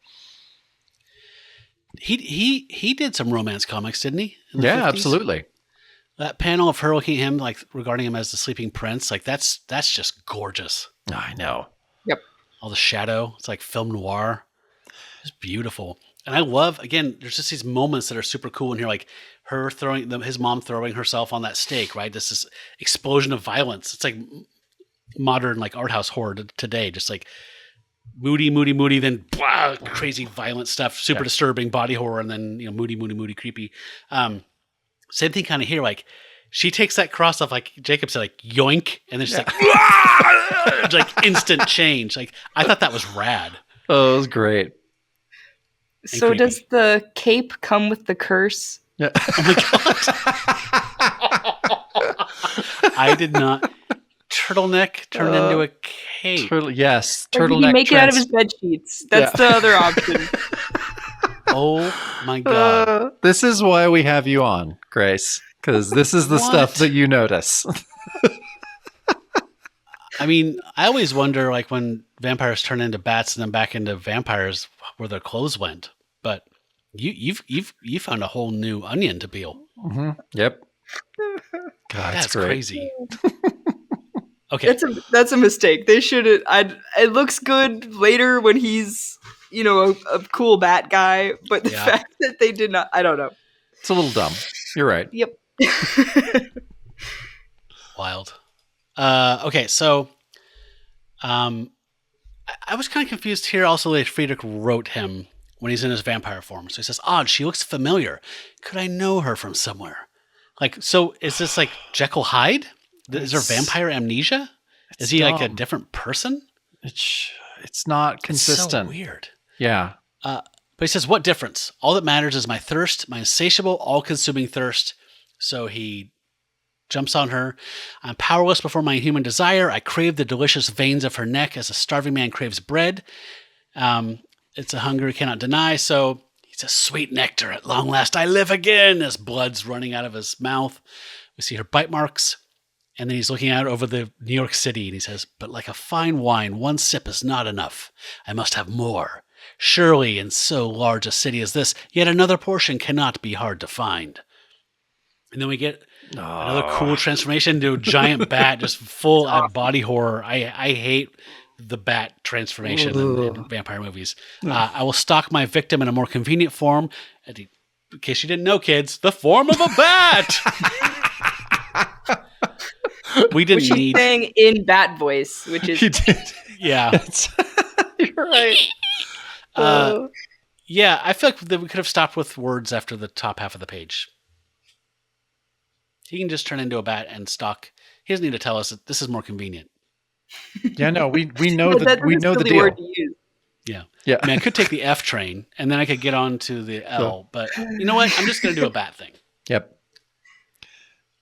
He did some romance comics, didn't he? Yeah, 50s? Absolutely. That panel of her looking at him, like regarding him as the sleeping prince, like that's just gorgeous. I know. Yep. All the shadow. It's like film noir. It's beautiful. And I love, again, there's just these moments that are super cool in here, like her his mom throwing herself on that stake, right? This explosion of violence. It's like modern, like art house horror today, just like moody, then blah, crazy violent stuff, super disturbing body horror, and then moody, creepy. Same thing kind of here, like she takes that cross off, like Jacob said, like yoink, and then she's like, like instant change. Like I thought that was rad. Oh, it was great. So creepy. Does the cape come with the curse? Yeah. Oh my god! I did not. Turtleneck turned into a cape. Yes, turtleneck. Or did he make it out of his bed sheets? That's the other option. Oh my god! This is why we have you on, Grace, because this is the stuff that you notice. I mean, I always wonder, like when vampires turn into bats and then back into vampires, where their clothes went. But you found a whole new onion to peel. Mm-hmm. Yep. God, that's great. Crazy. Okay, that's a mistake. They should. It looks good later when he's a cool bat guy, but the fact that they did not, I don't know. It's a little dumb. You're right. Yep. Wild. Okay, so I was kind of confused here also that Friedrich wrote him when he's in his vampire form. So he says, odd, she looks familiar. Could I know her from somewhere? Like, so is this like Jekyll Hyde? Is there vampire amnesia? Is he dumb. Like a different person? It's not consistent. It's so weird. Yeah. But he says, what difference? All that matters is my thirst, my insatiable, all-consuming thirst. So he jumps on her. I'm powerless before my human desire. I crave the delicious veins of her neck as a starving man craves bread. It's a hunger he cannot deny. So he says, sweet nectar, at long last I live again, as blood's running out of his mouth. We see her bite marks. And then he's looking out over the New York City and he says, but like a fine wine, one sip is not enough. I must have more. Surely in so large a city as this, yet another portion cannot be hard to find. And then we get another cool transformation into a giant bat, just full out body horror. I hate the bat transformation in vampire movies. I will stalk my victim in a more convenient form. In case you didn't know, kids, the form of a bat. We didn't which need saying in bat voice, which is he did. Yeah. You're right. Yeah, I feel like that we could have stopped with words after the top half of the page. He can just turn into a bat and stalk. He doesn't need to tell us that this is more convenient. Yeah, no, we know we know the deal. Word to use. Yeah. Yeah. I mean, I could take the F train and then I could get on to the L, but you know what? I'm just going to do a bat thing. Yep.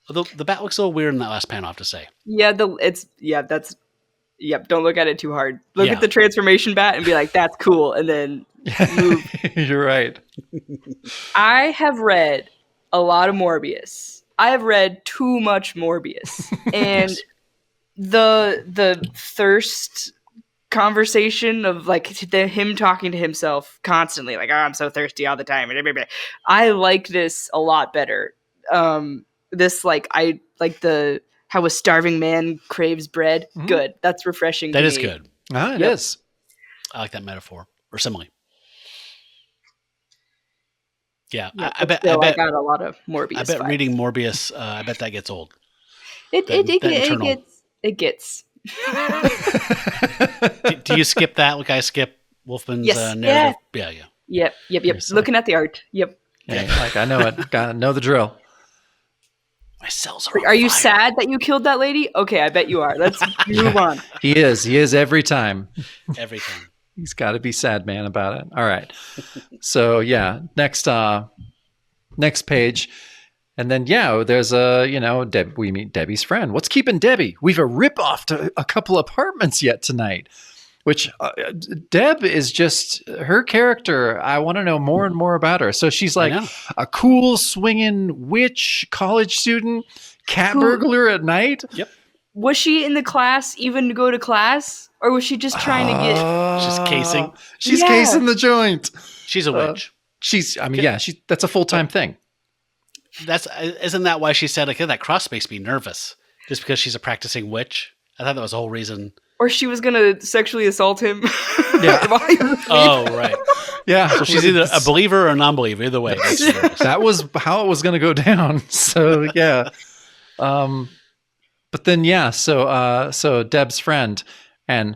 Although the bat looks a little weird in that last panel, I have to say. Yeah, don't look at it too hard. Look at the transformation bat and be like, that's cool, and then move. You're right. I have read a lot of Morbius. I have read too much Morbius. And the thirst conversation of like him talking to himself constantly, like, oh, I'm so thirsty all the time. I like this a lot better. This, like, I like how a starving man craves bread. Mm-hmm. Good. That's refreshing. That is good. It is. I like that metaphor or simile. Yeah, I bet I got a lot of Morbius. I bet vibes. Reading Morbius, I bet that gets old. It gets. Do you skip that like I skip Wolfman's narrative? Yeah. Yep. Looking at the art. Yep. Yeah, like I know it. Gotta know the drill. My cells are on Are you fire. sad that you killed that lady? Okay, I bet you are. Let's move on. He is every time. Every time. He's got to be sad man about it. All right. So yeah, next page. And then, there's we meet Debbie's friend. What's keeping Debbie? We've a ripoff to a couple apartments yet tonight, which Deb is just her character. I want to know more and more about her. So she's like a cool swinging witch, college student, cat burglar at night. Yep. Was she in the class even to go to class? Or was she just trying to get... She's casing. She's casing the joint. She's a witch. That's a full-time thing. Isn't that why she said, like, that cross makes me nervous? Just because she's a practicing witch? I thought that was the whole reason. Or she was going to sexually assault him. Yeah. Oh, right. Yeah. So she's either a believer or a non-believer. Either way. That was how it was going to go down. So, yeah. But then, so Deb's friend, and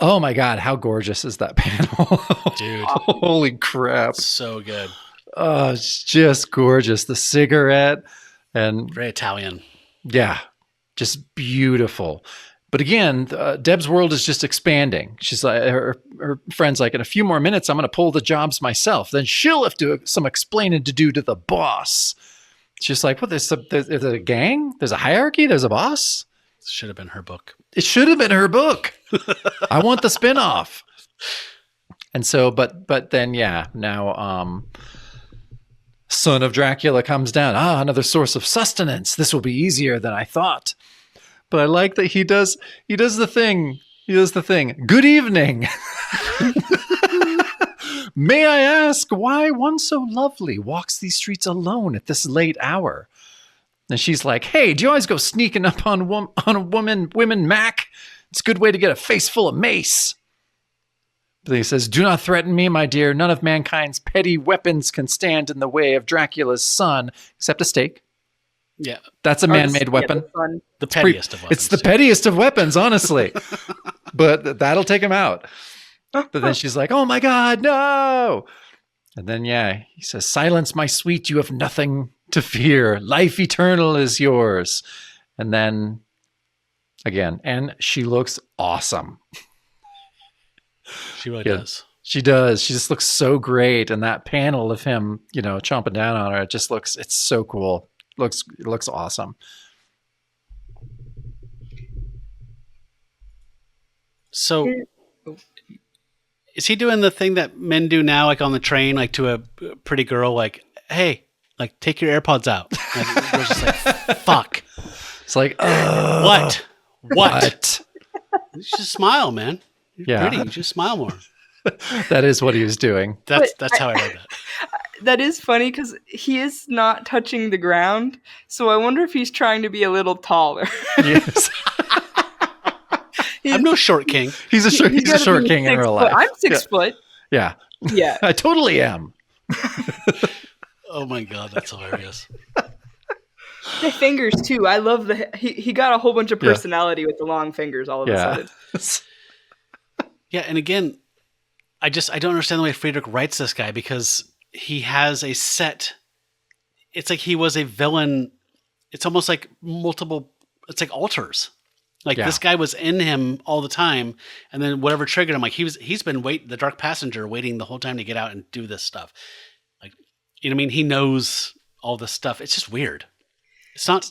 oh my God, how gorgeous is that panel? Dude. Holy crap. So good. Oh, it's just gorgeous. The cigarette and very Italian. Yeah, just beautiful. But again, Deb's world is just expanding. She's like, her friend's like, in a few more minutes, I'm going to pull the jobs myself. Then she'll have to some explaining to do to the boss. She's like, what? There's a gang? There's a hierarchy? There's a boss? Should have been her book. It should have been her book. I want the spinoff. And so, but then, now, Son of Dracula comes down. Another source of sustenance. This will be easier than I thought. But I like that he does the thing. He does the thing. Good evening. May I ask why one so lovely walks these streets alone at this late hour? And she's like, hey, do you always go sneaking up on women, Mac? It's a good way to get a face full of mace. But he says, do not threaten me, my dear. None of mankind's petty weapons can stand in the way of Dracula's son, except a stake. Yeah. That's a man-made weapon. The pettiest of weapons. It's the pettiest of weapons, honestly. But that'll take him out. But then she's like, oh my God, no. And then, he says, silence, my sweet, you have nothing to fear. Life eternal is yours. And then, again, and she looks awesome. She really does. She does. She just looks so great. And that panel of him, chomping down on her, it's so cool. It looks awesome. So is he doing the thing that men do now, like on the train, like to a pretty girl, like, hey, like take your AirPods out. Like, we're just like, fuck. It's like, what? You just smile, man. You're pretty. You just smile more. That is what he was doing. That's how I read that. That is funny because he is not touching the ground. So I wonder if he's trying to be a little taller. Yes. I'm no short king. He's a short king in real life. I'm 6 foot. Yeah. Yeah. I totally am. Oh my God, that's hilarious. The fingers too. I love he got a whole bunch of personality with the long fingers all of a sudden. Yeah, and again, I don't understand the way Friedrich writes this guy, because he has a set. It's like he was a villain. It's almost like it's like alters. Like this guy was in him all the time, and then whatever triggered him, like he's been the dark passenger waiting the whole time to get out and do this stuff. Like, you know what I mean? He knows all this stuff. It's just weird. It's not,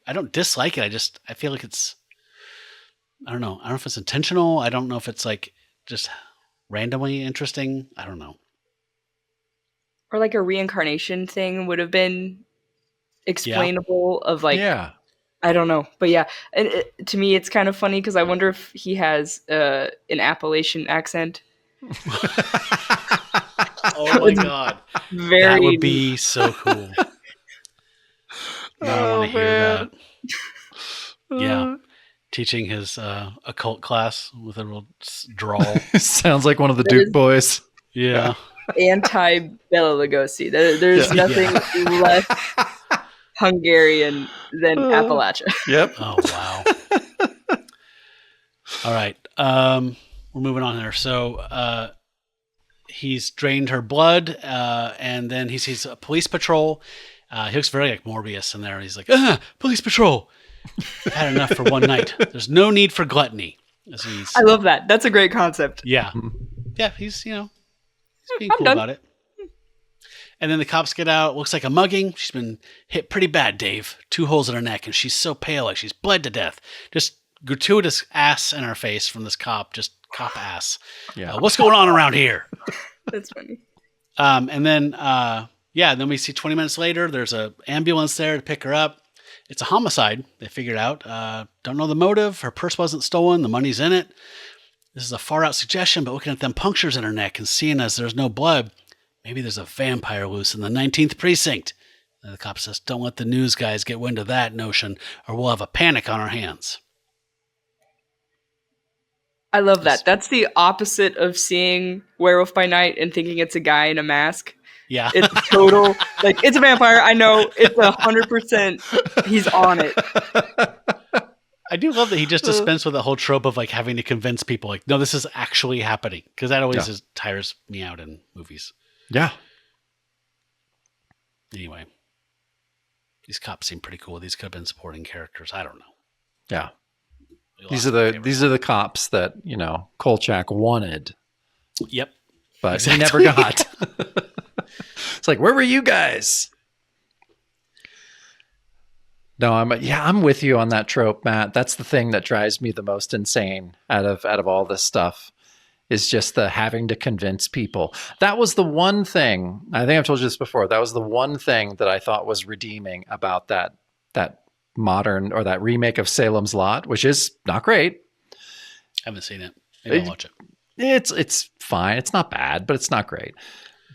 I don't dislike it. I feel like I don't know. I don't know if it's intentional. I don't know if it's like just randomly interesting. I don't know. Or like a reincarnation thing would have been explainable of like, I don't know. But yeah, and to me, it's kind of funny because I wonder if he has an Appalachian accent. Oh my God. That would be so cool. I want to hear that. Yeah. Teaching his occult class with a real drawl. Sounds like one of the Duke boys. Yeah. Anti-Bela Lugosi. There's nothing less Hungarian than Appalachia. Yep. Oh, wow. All right. We're moving on here. So he's drained her blood, and then he sees a police patrol. He looks very like Morbius in there. He's like, police patrol. I've had enough for one night. There's no need for gluttony. I love that. That's a great concept. Yeah. Yeah, he's being cool about it. And then the cops get out. Looks like a mugging. She's been hit pretty bad, Dave. 2 holes in her neck, and she's so pale, like she's bled to death. Just gratuitous ass in her face from this cop. Just cop ass. Yeah. What's going on around here? That's funny. And then, then we see 20 minutes later, there's an ambulance there to pick her up. It's a homicide, they figured out. Don't know the motive. Her purse wasn't stolen. The money's in it. This is a far-out suggestion, but looking at them punctures in her neck and seeing as there's no blood, maybe there's a vampire loose in the 19th precinct. And the cop says, don't let the news guys get wind of that notion, or we'll have a panic on our hands. I love that. That's the opposite of seeing Werewolf by Night and thinking it's a guy in a mask. Yeah. It's total, like, it's a vampire. I know. It's 100%. He's on it. I do love that he just dispensed with the whole trope of like having to convince people like, no, this is actually happening. Because that always just tires me out in movies. Yeah. Anyway. These cops seem pretty cool. These could have been supporting characters. I don't know. Yeah. These are the cops that, Kolchak wanted. Yep. But he never got. It's like, where were you guys? No, I'm with you on that trope, Matt. That's the thing that drives me the most insane out of all this stuff, is just the having to convince people. That was the one thing, I think I've told you this before, that was the one thing that I thought was redeeming about that modern, or that remake of Salem's Lot, which is not great. I haven't seen it. Maybe I'll watch it. It's fine. It's not bad, but it's not great.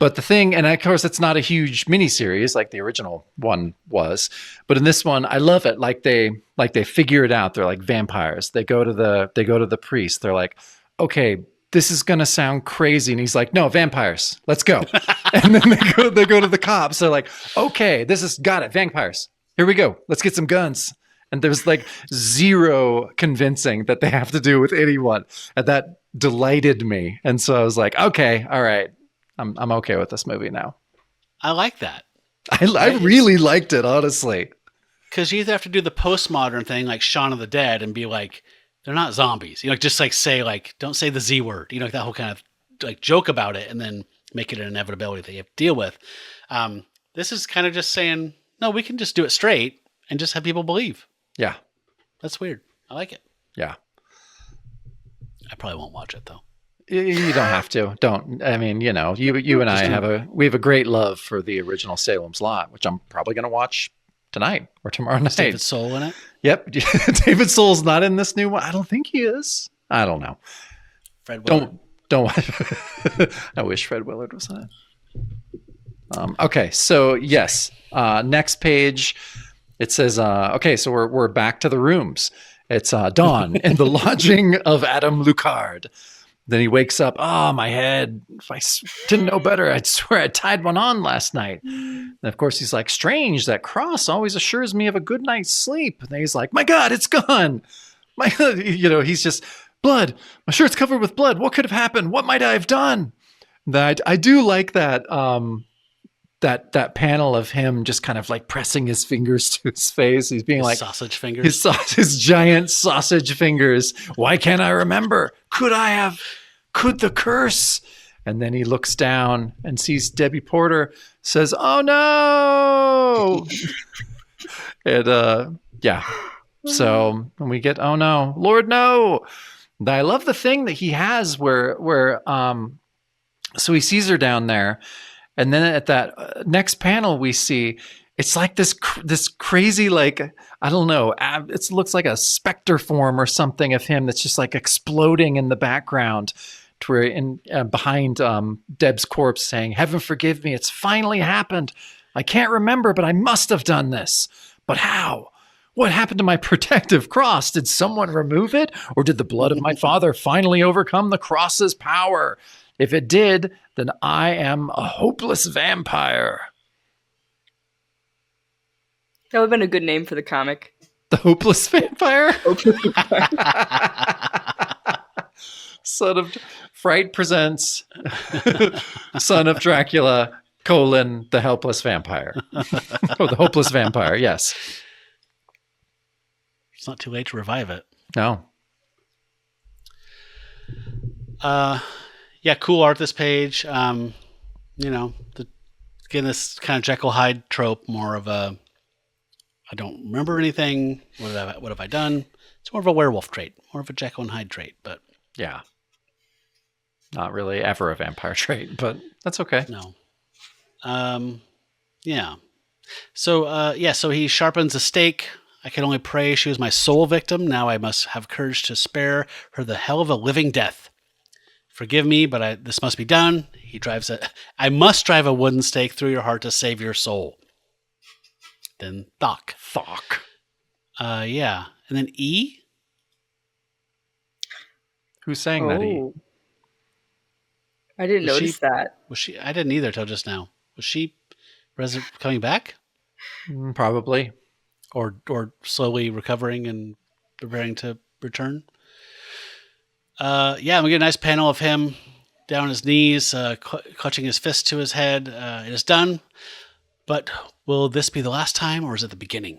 But the thing, and of course, it's not a huge miniseries like the original one was. But in this one, I love it. Like they figure it out. They're like vampires. They go to the priest. They're like, okay, this is gonna sound crazy, and he's like, no, vampires. Let's go. And then they go to the cops. They're like, okay, got it, vampires. Here we go. Let's get some guns. And there's like zero convincing that they have to do with anyone, and that delighted me. And so I was like, okay, all right. I'm okay with this movie now. I like that. I really liked it, honestly. Because you either have to do the postmodern thing like Shaun of the Dead and be like, they're not zombies. Just like say like, don't say the Z word. Like that whole kind of like joke about it and then make it an inevitability that you have to deal with. This is kind of just saying, no, we can just do it straight and just have people believe. Yeah. That's weird. I like it. Yeah. I probably won't watch it though. You don't have to. Don't. I mean, you and I have a great love for the original Salem's Lot, which I'm probably going to watch tonight or tomorrow night. Is David Soul in it? Yep. David Soul's not in this new one. I don't think he is. I don't know. Fred Willard. Don't. I wish Fred Willard was in it. Okay. So yes. Next page. It says, okay, so we're back to the rooms. It's dawn in the lodging of Adam Lucard. Then he wakes up. Oh, my head. If I didn't know better, I'd swear I tied one on last night. And of course, he's like, strange. That cross always assures me of a good night's sleep. And then he's like, my God, it's gone. He's just blood. My shirt's covered with blood. What could have happened? What might I have done? That I do like that. That panel of him just kind of like pressing his fingers to his face. He's being like sausage fingers. His giant sausage fingers. Why can't I remember? Could the curse? And then he looks down and sees Debbie Porter, says, "Oh no." And yeah. So when we get, "Oh no, Lord no." And I love the thing that he has where so he sees her down there. And then at that next panel, we see it's like this crazy, like, I don't know, it looks like a specter form or something of him that's just like exploding in the background to where behind Deb's corpse saying, "Heaven forgive me, it's finally happened. I can't remember, but I must have done this. But how? What happened to my protective cross? Did someone remove it? Or did the blood of my father finally overcome the cross's power? If it did, then I am a hopeless vampire." That would have been a good name for the comic. The Hopeless Vampire? Hopeless Vampire. Fright presents Son of Dracula, the Helpless Vampire. Oh, the Hopeless Vampire, yes. It's not too late to revive it. No. Yeah, cool art this page. Again, this kind of Jekyll Hyde trope, more of a I don't remember anything. What have I done? It's more of a werewolf trait, more of a Jekyll and Hyde trait, but yeah, not really ever a vampire trait, but that's okay. No. Yeah. So so he sharpens a stake. I can only pray she was my sole victim. Now I must have courage to spare her the hell of a living death. Forgive me, but this must be done. I must drive a wooden stake through your heart to save your soul. Then Thok. Yeah. And then E? Who sang that E? I didn't notice that. Was she? I didn't either till just now. Was she coming back? Probably. Or slowly recovering and preparing to return? Yeah, we get a nice panel of him down on his knees, clutching his fist to his head. It is done. But will this be the last time, or is it the beginning?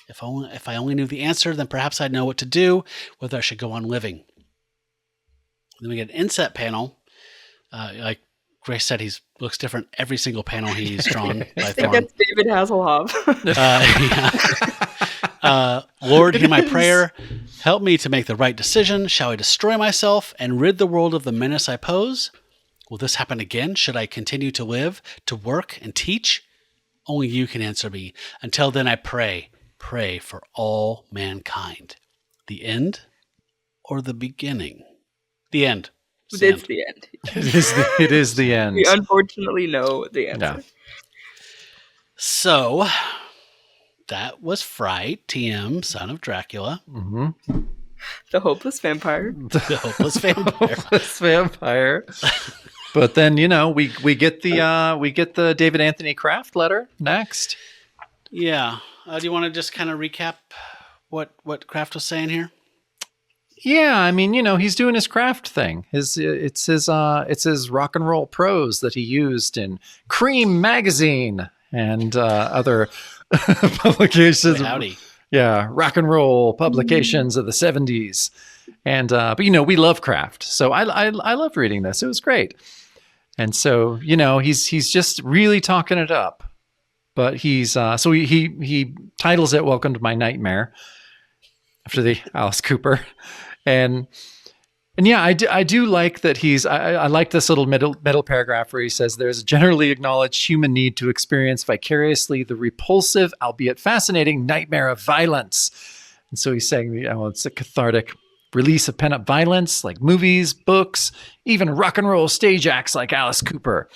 If I only knew the answer, then perhaps I'd know what to do, whether I should go on living. Then we get an inset panel. Like Grace said, he looks different every single panel he's drawn by I Thorne. think that's David Hasselhoff. Lord, hear my prayer. Help me to make the right decision. Shall I destroy myself and rid the world of the menace I pose? Will this happen again? Should I continue to live, to work, and teach? Only you can answer me. Until then, I pray for all mankind. The end or the beginning? The end. It's the end. It is the end. We unfortunately know the answer. Yeah. So, that was Fright, TM, Son of Dracula. Mm-hmm. The Hopeless Vampire. The Hopeless Vampire. Hopeless Vampire. But then, we get the David Anthony Kraft letter next. Yeah. Do you want to just kind of recap what Kraft was saying here? Yeah, I mean, he's doing his Kraft thing. It's his rock and roll prose that he used in Cream magazine and other publications. Howdy. Yeah, rock and roll publications of the 70s. And but we love Kraft, so I loved reading this. It was great. And so he's just really talking it up. But he's so he titles it "Welcome to My Nightmare" after the Alice Cooper. And yeah, I do like that I like this little middle paragraph where he says there's a generally acknowledged human need to experience vicariously the repulsive, albeit fascinating, nightmare of violence. And so he's saying, it's a cathartic release of pent-up violence, like movies, books, even rock and roll stage acts like Alice Cooper.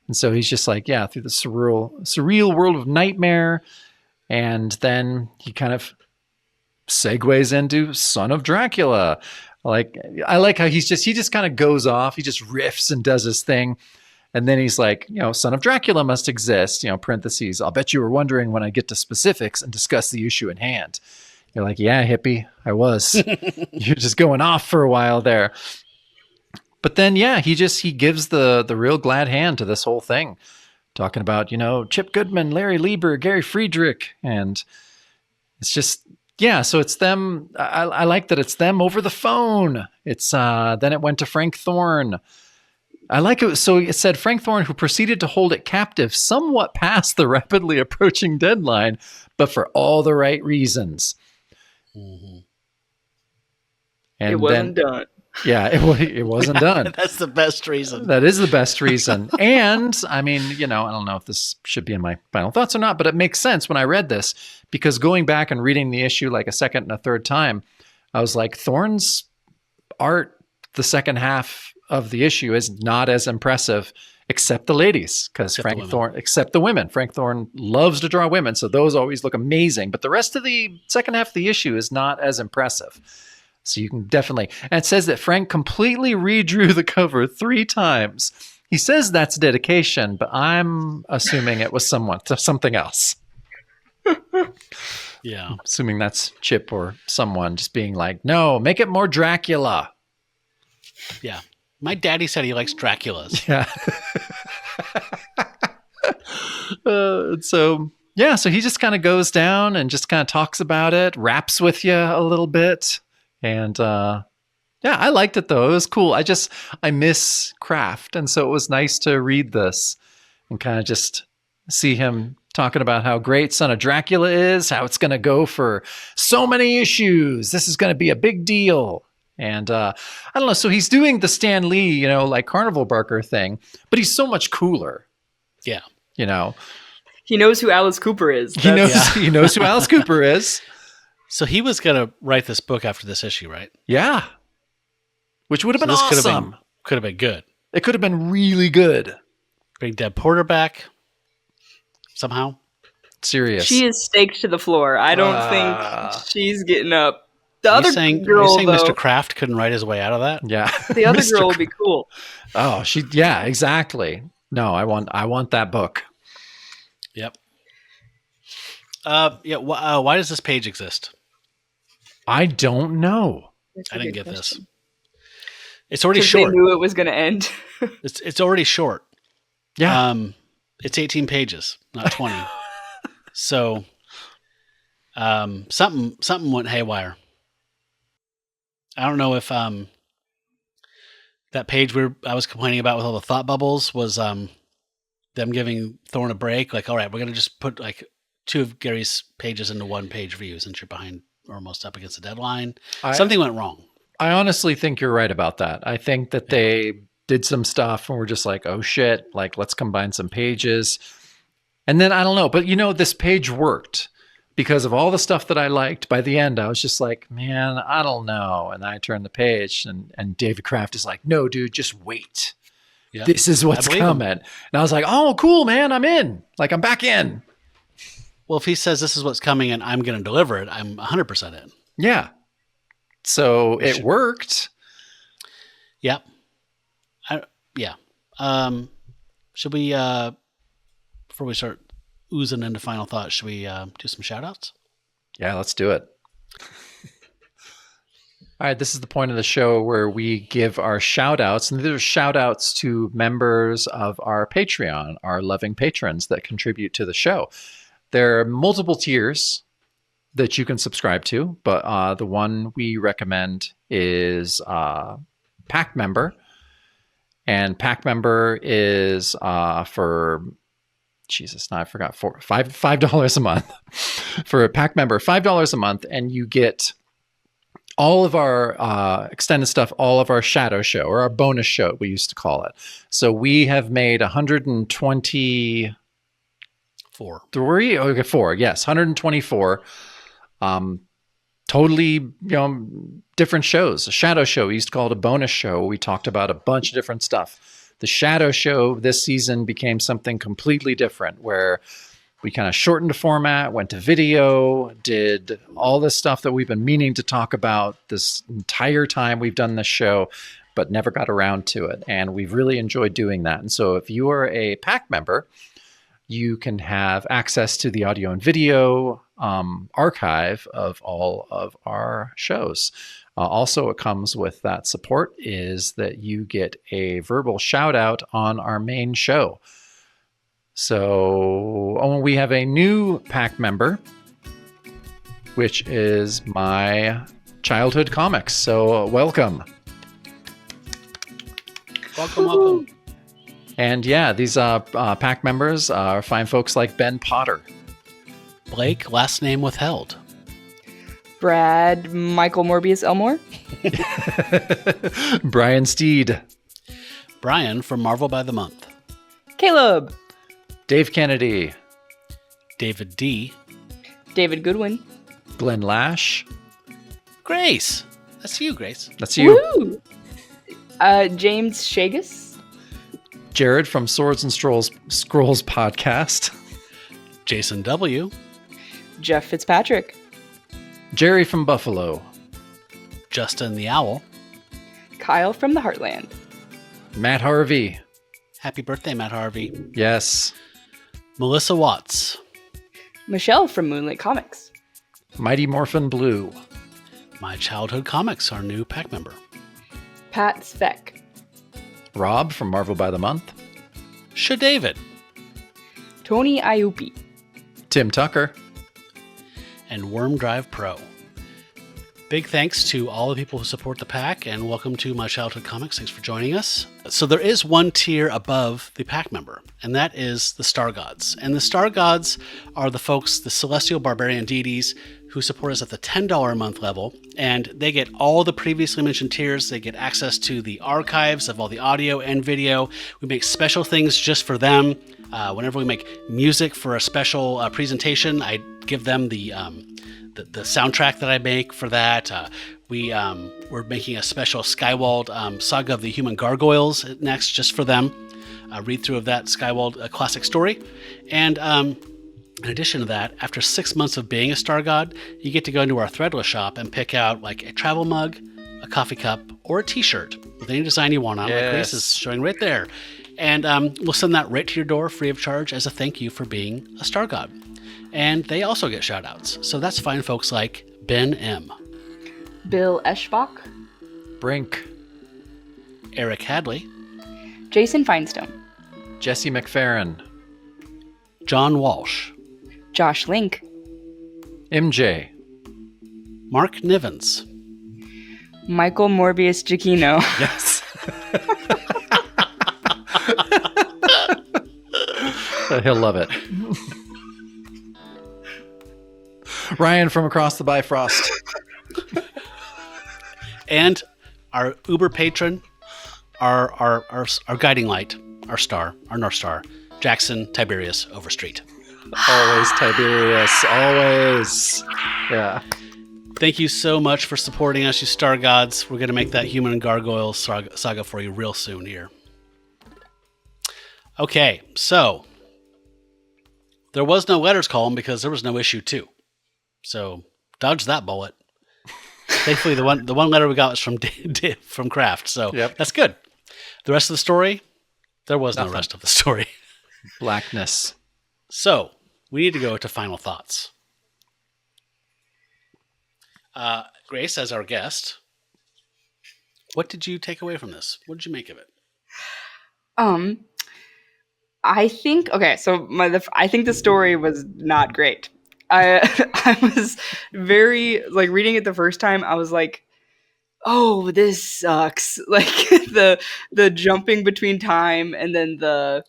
And so he's just like, yeah, through the surreal world of nightmare. And then he kind of segues into Son of Dracula. I like how he just kind of goes off. He just riffs and does his thing. And then he's like, Son of Dracula must exist, parentheses. I'll bet you were wondering when I get to specifics and discuss the issue in hand. You're like, yeah, hippie, I was. You're just going off for a while there. But then, yeah, he gives the real glad hand to this whole thing, talking about, Chip Goodman, Larry Lieber, Gary Friedrich, and it's just, yeah. So it's them. I like that it's them over the phone. It's then it went to Frank Thorne. I like it. So it said Frank Thorne, who proceeded to hold it captive somewhat past the rapidly approaching deadline, but for all the right reasons. Mm-hmm. And it wasn't done. Yeah, it wasn't done. That's the best reason. That is the best reason. And I mean, I don't know if this should be in my final thoughts or not, but it makes sense when I read this, because going back and reading the issue like a second and a third time, I was like, Thorne's art, the second half of the issue, is not as impressive, except the ladies, because Frank Thorne, except the women. Frank Thorne loves to draw women, so those always look amazing. But the rest of the second half of the issue is not as impressive. So you can definitely, and it says that Frank completely redrew the cover 3 times. He says that's dedication, but I'm assuming it was something else. Yeah. I'm assuming that's Chip or someone just being like, no, make it more Dracula. Yeah. My daddy said he likes Draculas. Yeah. So he just kind of goes down and just kind of talks about it, raps with you a little bit. And yeah, I liked it though. It was cool. I miss Kraft. And so it was nice to read this and kind of just see him talking about how great Son of Dracula is, how it's going to go for so many issues. This is going to be a big deal. And I don't know. So he's doing the Stan Lee, like Carnival Barker thing, but he's so much cooler. Yeah. He knows who Alice Cooper is. He knows who Alice Cooper is. So he was going to write this book after this issue, right? Yeah. Which would have been awesome. Could have been good. It could have been really good. Bring Deb Porter back somehow. Serious. She is staked to the floor. I don't think she's getting up. The Are other you saying girl, though, Mr. Kraft couldn't write his way out of that? Yeah. The other girl would be cool. Oh, yeah, exactly. No, I want that book. Yep. Why does this page exist? I don't know. I didn't get this. It's already short. They knew it was going to end. It's already short. Yeah. It's 18 pages, not 20. So, something went haywire. I don't know if that page I was complaining about with all the thought bubbles was them giving Thorne a break. Like, all right, we're gonna just put like 2 of Gary's pages into 1 page for you since you're behind, almost up against the deadline. Something went wrong. I honestly think you're right about that. I think that they did some stuff and we're just like, oh shit, like let's combine some pages. And then I don't know, but this page worked because of all the stuff that I liked. By the end, I was just like, man, I don't know. And I turned the page and David Kraft is like, no, dude, just wait. Yep. This is what's coming. And I was like, oh, cool, man. I'm in. Like, I'm back in. Well, if he says this is what's coming and I'm going to deliver it, I'm 100% in. Yeah. So it worked. Yep. Yeah. Should we, before we start oozing into final thoughts, should we do some shout outs? Yeah, let's do it. All right, this is the point of the show where we give our shout outs, and these are shout outs to members of our Patreon, our loving patrons that contribute to the show. There are multiple tiers that you can subscribe to, but the one we recommend is Pack Member. And Pack Member is for I forgot, $5 a month. For a Pack Member, $5 a month, and you get all of our extended stuff, all of our shadow show, or our bonus show, we used to call it. So we have made 124. 4, yes, 124. Totally, different shows. A shadow show, we used to call it a bonus show. We talked about a bunch of different stuff. The shadow show this season became something completely different, where we kind of shortened the format, went to video, did all this stuff that we've been meaning to talk about this entire time we've done this show, but never got around to it. And we've really enjoyed doing that. And so if you are a Pack member, you can have access to the audio and video archive of all of our shows. Also, it comes with that support is that you get a verbal shout out on our main show. So we have a new pack member, which is my childhood comics. So welcome. Welcome. And yeah, these pack members are fine folks like Ben Potter. Blake, last name withheld. Brad Michael Morbius Elmore. Brian Steed. Brian from Marvel by the Month. Caleb. Dave Kennedy. David D. David Goodwin. Glenn Lash. Grace. That's you, Grace. That's you. Woo! James Shagus. Jared from Swords and Scrolls podcast. Jason W. Jeff Fitzpatrick. Jerry from Buffalo. Justin the Owl. Kyle from the Heartland. Matt Harvey. Happy birthday, Matt Harvey. Yes. Melissa Watts. Michelle from Moonlight Comics. Mighty Morphin Blue. My Childhood Comics, our new pack member. Pat Speck. Rob from Marvel by the Month. David. Tony Iupi. Tim Tucker. And Worm Drive Pro. Big thanks to all the people who support the pack, and welcome to My Childhood Comics. Thanks for joining us. So there is one tier above the pack member, and that is the Star Gods. And the Star Gods are the folks, the celestial barbarian deities, who support us at the $10 a month level, and they get all the previously mentioned tiers. They get access to the archives of all the audio and video. We make special things just for them. Whenever we make music for a special presentation, I give them the soundtrack that I make for that. We're making a special Skywald Saga of the Human Gargoyles next, just for them. A read through of that Skywald classic story. And in addition to that, after 6 months of being a Star God, you get to go into our Threadless shop and pick out like a travel mug, a coffee cup, or a t-shirt with any design you want on. Like Grace is showing right there. And we'll send that right to your door free of charge as a thank you for being a Star God. And they also get shout outs. So that's fine folks like Ben M. Bill Eschbach. Brink. Eric Hadley. Jason Feinstone. Jesse McFerrin. John Walsh. Josh Link. MJ. Mark Nivens. Michael Morbius Giacchino. Yes. He'll love it. Ryan from across the Bifrost. And our Uber patron, our guiding light, our star, our North Star, Jackson Tiberius Overstreet. Always Tiberius, always. Yeah. Thank you so much for supporting us, you Star Gods. We're going to make that Human and Gargoyle saga for you real soon here. Okay, so there was no letters column because there was no issue 2. So dodge that bullet. Thankfully, the one letter we got was from Kraft, so That's good. The rest of the story, there was no rest of the story. Blackness. So we need to go to final thoughts. Grace, as our guest, what did you take away from this? What did you make of it? I think I think the story was not great. I was very reading it the first time. I was like, "Oh, this sucks!" Like the jumping between time, and then the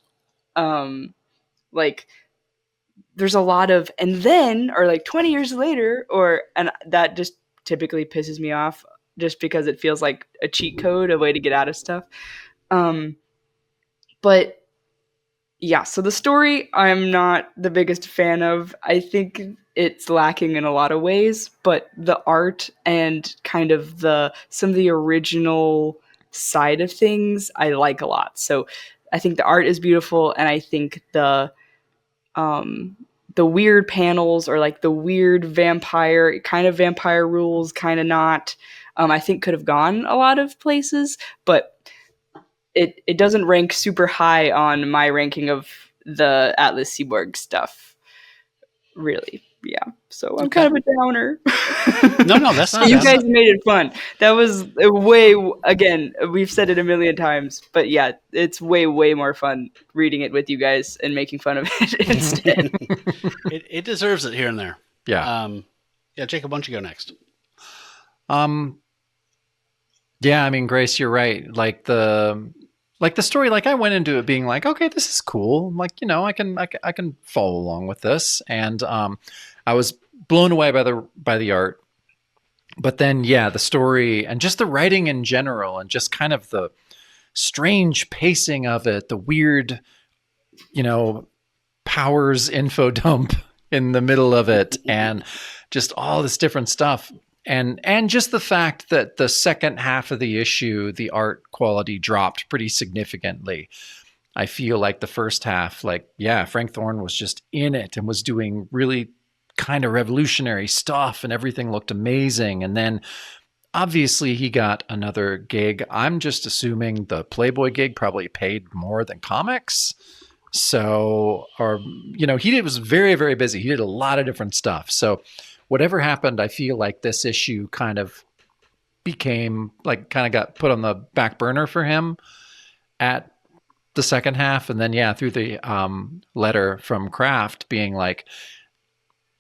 there's a lot of and then or 20 years later, and that just typically pisses me off, just because it feels like a cheat code, a way to get out of stuff. But yeah, so the story I'm not the biggest fan of. I think it's lacking in a lot of ways, but the art and kind of some of the original side of things I like a lot. So I think the art is beautiful, and I think the weird panels, or the weird vampire rules, kind of not, I think could have gone a lot of places, but it doesn't rank super high on my ranking of the Atlas Seaboard stuff. Really, yeah. So I'm kind of a downer. No, that's not. You guys made it fun. That was way. Again, we've said it a million times, but yeah, it's way more fun reading it with you guys and making fun of it instead. It deserves it here and there. Yeah. Yeah, Jacob, why don't you go next? Yeah, I mean, Grace, you're right. Like the story, like I went into it being like, okay, this is cool. Like, you know, I can follow along with this. And I was blown away by the art. But then, yeah, the story and just the writing in general and just kind of the strange pacing of it, the weird, you know, powers info dump in the middle of it, and just all this different stuff. And just the fact that the second half of the issue, the art quality dropped pretty significantly. I feel like the first half, like, yeah, Frank Thorne was just in it and was doing really kind of revolutionary stuff and everything looked amazing. And then obviously he got another gig. I'm just assuming the Playboy gig probably paid more than comics. So, or, you know, was very, very busy. He did a lot of different stuff. So whatever happened, I feel like this issue kind of became like, kind of got put on the back burner for him at the second half. And then, yeah, through the letter from Kraft being like,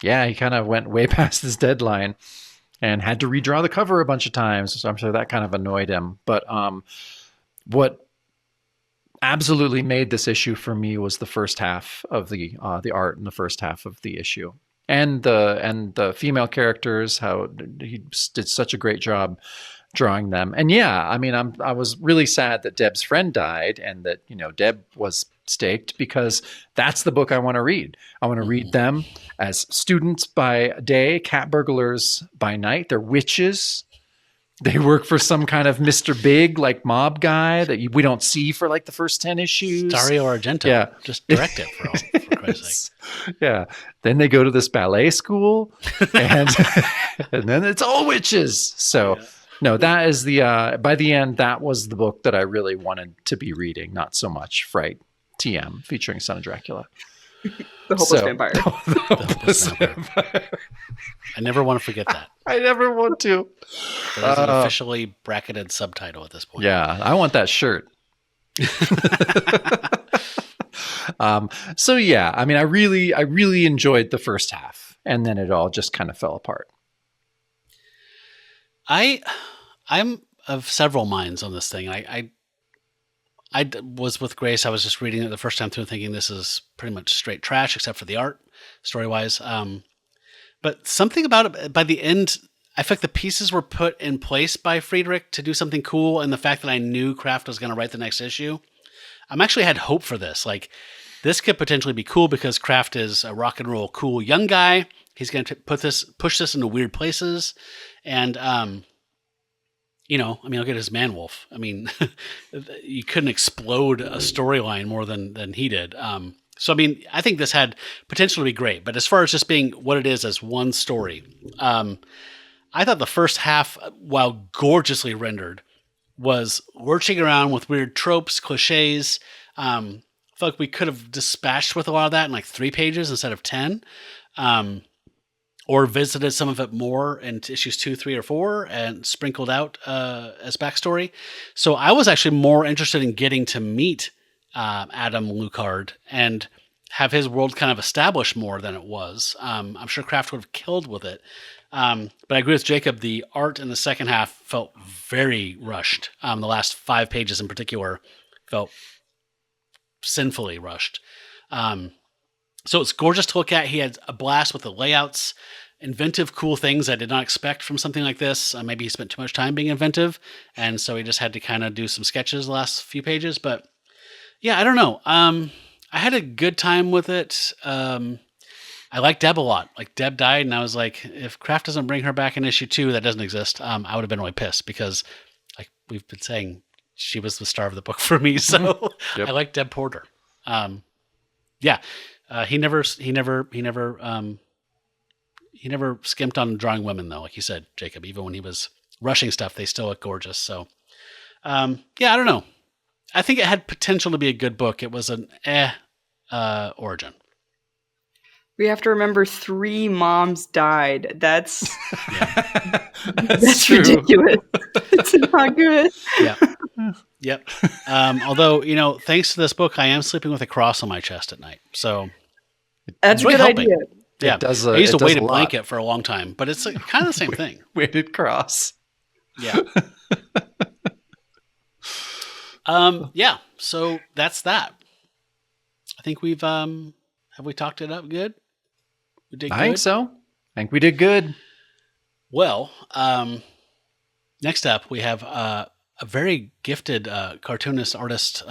yeah, he kind of went way past his deadline and had to redraw the cover a bunch of times. So I'm sure that kind of annoyed him. But what absolutely made this issue for me was the first half of the art in the first half of the issue. And the female characters, how he did such a great job drawing them. And yeah, I mean, I was really sad that Deb's friend died and that, you know, Deb was staked, because that's the book I want to read. I want to read them as students by day, cat burglars by night. They're witches. They work for some kind of Mr. Big, like mob guy that we don't see for like the first 10 issues. Dario Argento. Yeah. Just direct it for Christ's sake. Yeah. Then they go to this ballet school and, and then it's all witches. So no, that is by the end, that was the book that I really wanted to be reading. Not so much Fright, TM, featuring Son of Dracula. The hopeless vampire. The hopeless vampire. I never want to forget that. I never want to. There's an officially bracketed subtitle at this point. Yeah, I want that shirt. So yeah, I mean, I really enjoyed the first half, and then it all just kind of fell apart. I'm of several minds on this thing. I was with Grace. I was just reading it the first time through, thinking this is pretty much straight trash, except for the art, story-wise. But something about it, by the end, I feel like the pieces were put in place by Friedrich to do something cool, and the fact that I knew Kraft was going to write the next issue, I'm actually had hope for this. Like, this could potentially be cool because Kraft is a rock and roll cool young guy. He's going to push this into weird places, and you know, I mean, look at his Man-Wolf. I mean, you couldn't explode a storyline more than he did. So, I mean, I think this had potential to be great. But as far as just being what it is as one story, I thought the first half, while gorgeously rendered, was lurching around with weird tropes, cliches. I feel like we could have dispatched with a lot of that in like 3 pages instead of 10. Or visited some of it more in issues 2, 3, or 4 and sprinkled out as backstory. So I was actually more interested in getting to meet Adam Lucard and have his world kind of established more than it was. I'm sure Kraft would have killed with it. But I agree with Jacob. The art in the second half felt very rushed. The last 5 pages in particular felt sinfully rushed. So it's gorgeous to look at. He had a blast with the layouts, inventive, cool things I did not expect from something like this. Maybe he spent too much time being inventive, and so he just had to kind of do some sketches the last few pages. But yeah, I don't know. I had a good time with it. I like Deb a lot. Like, Deb died, and I was like, if Kraft doesn't bring her back in issue 2, that doesn't exist, I would have been really pissed because, like we've been saying, she was the star of the book for me. So I like Deb Porter. Yeah. He never skimped on drawing women, though. Like you said, Jacob, even when he was rushing stuff, they still look gorgeous. So, yeah, I don't know. I think it had potential to be a good book. It was an origin. We have to remember 3 moms died. That's true. ridiculous. It's not good. Yeah. Yep. Although, thanks to this book, I am sleeping with a cross on my chest at night. So that's a really good helping. idea. Yeah. Does, I used a weighted a blanket for a long time, but it's kind of the same thing. Weighted cross. Yeah. Yeah. So that's that. I think we've, have we talked it up good? We did good? I think so. I think we did good. Well, next up we have, a very gifted cartoonist, artist,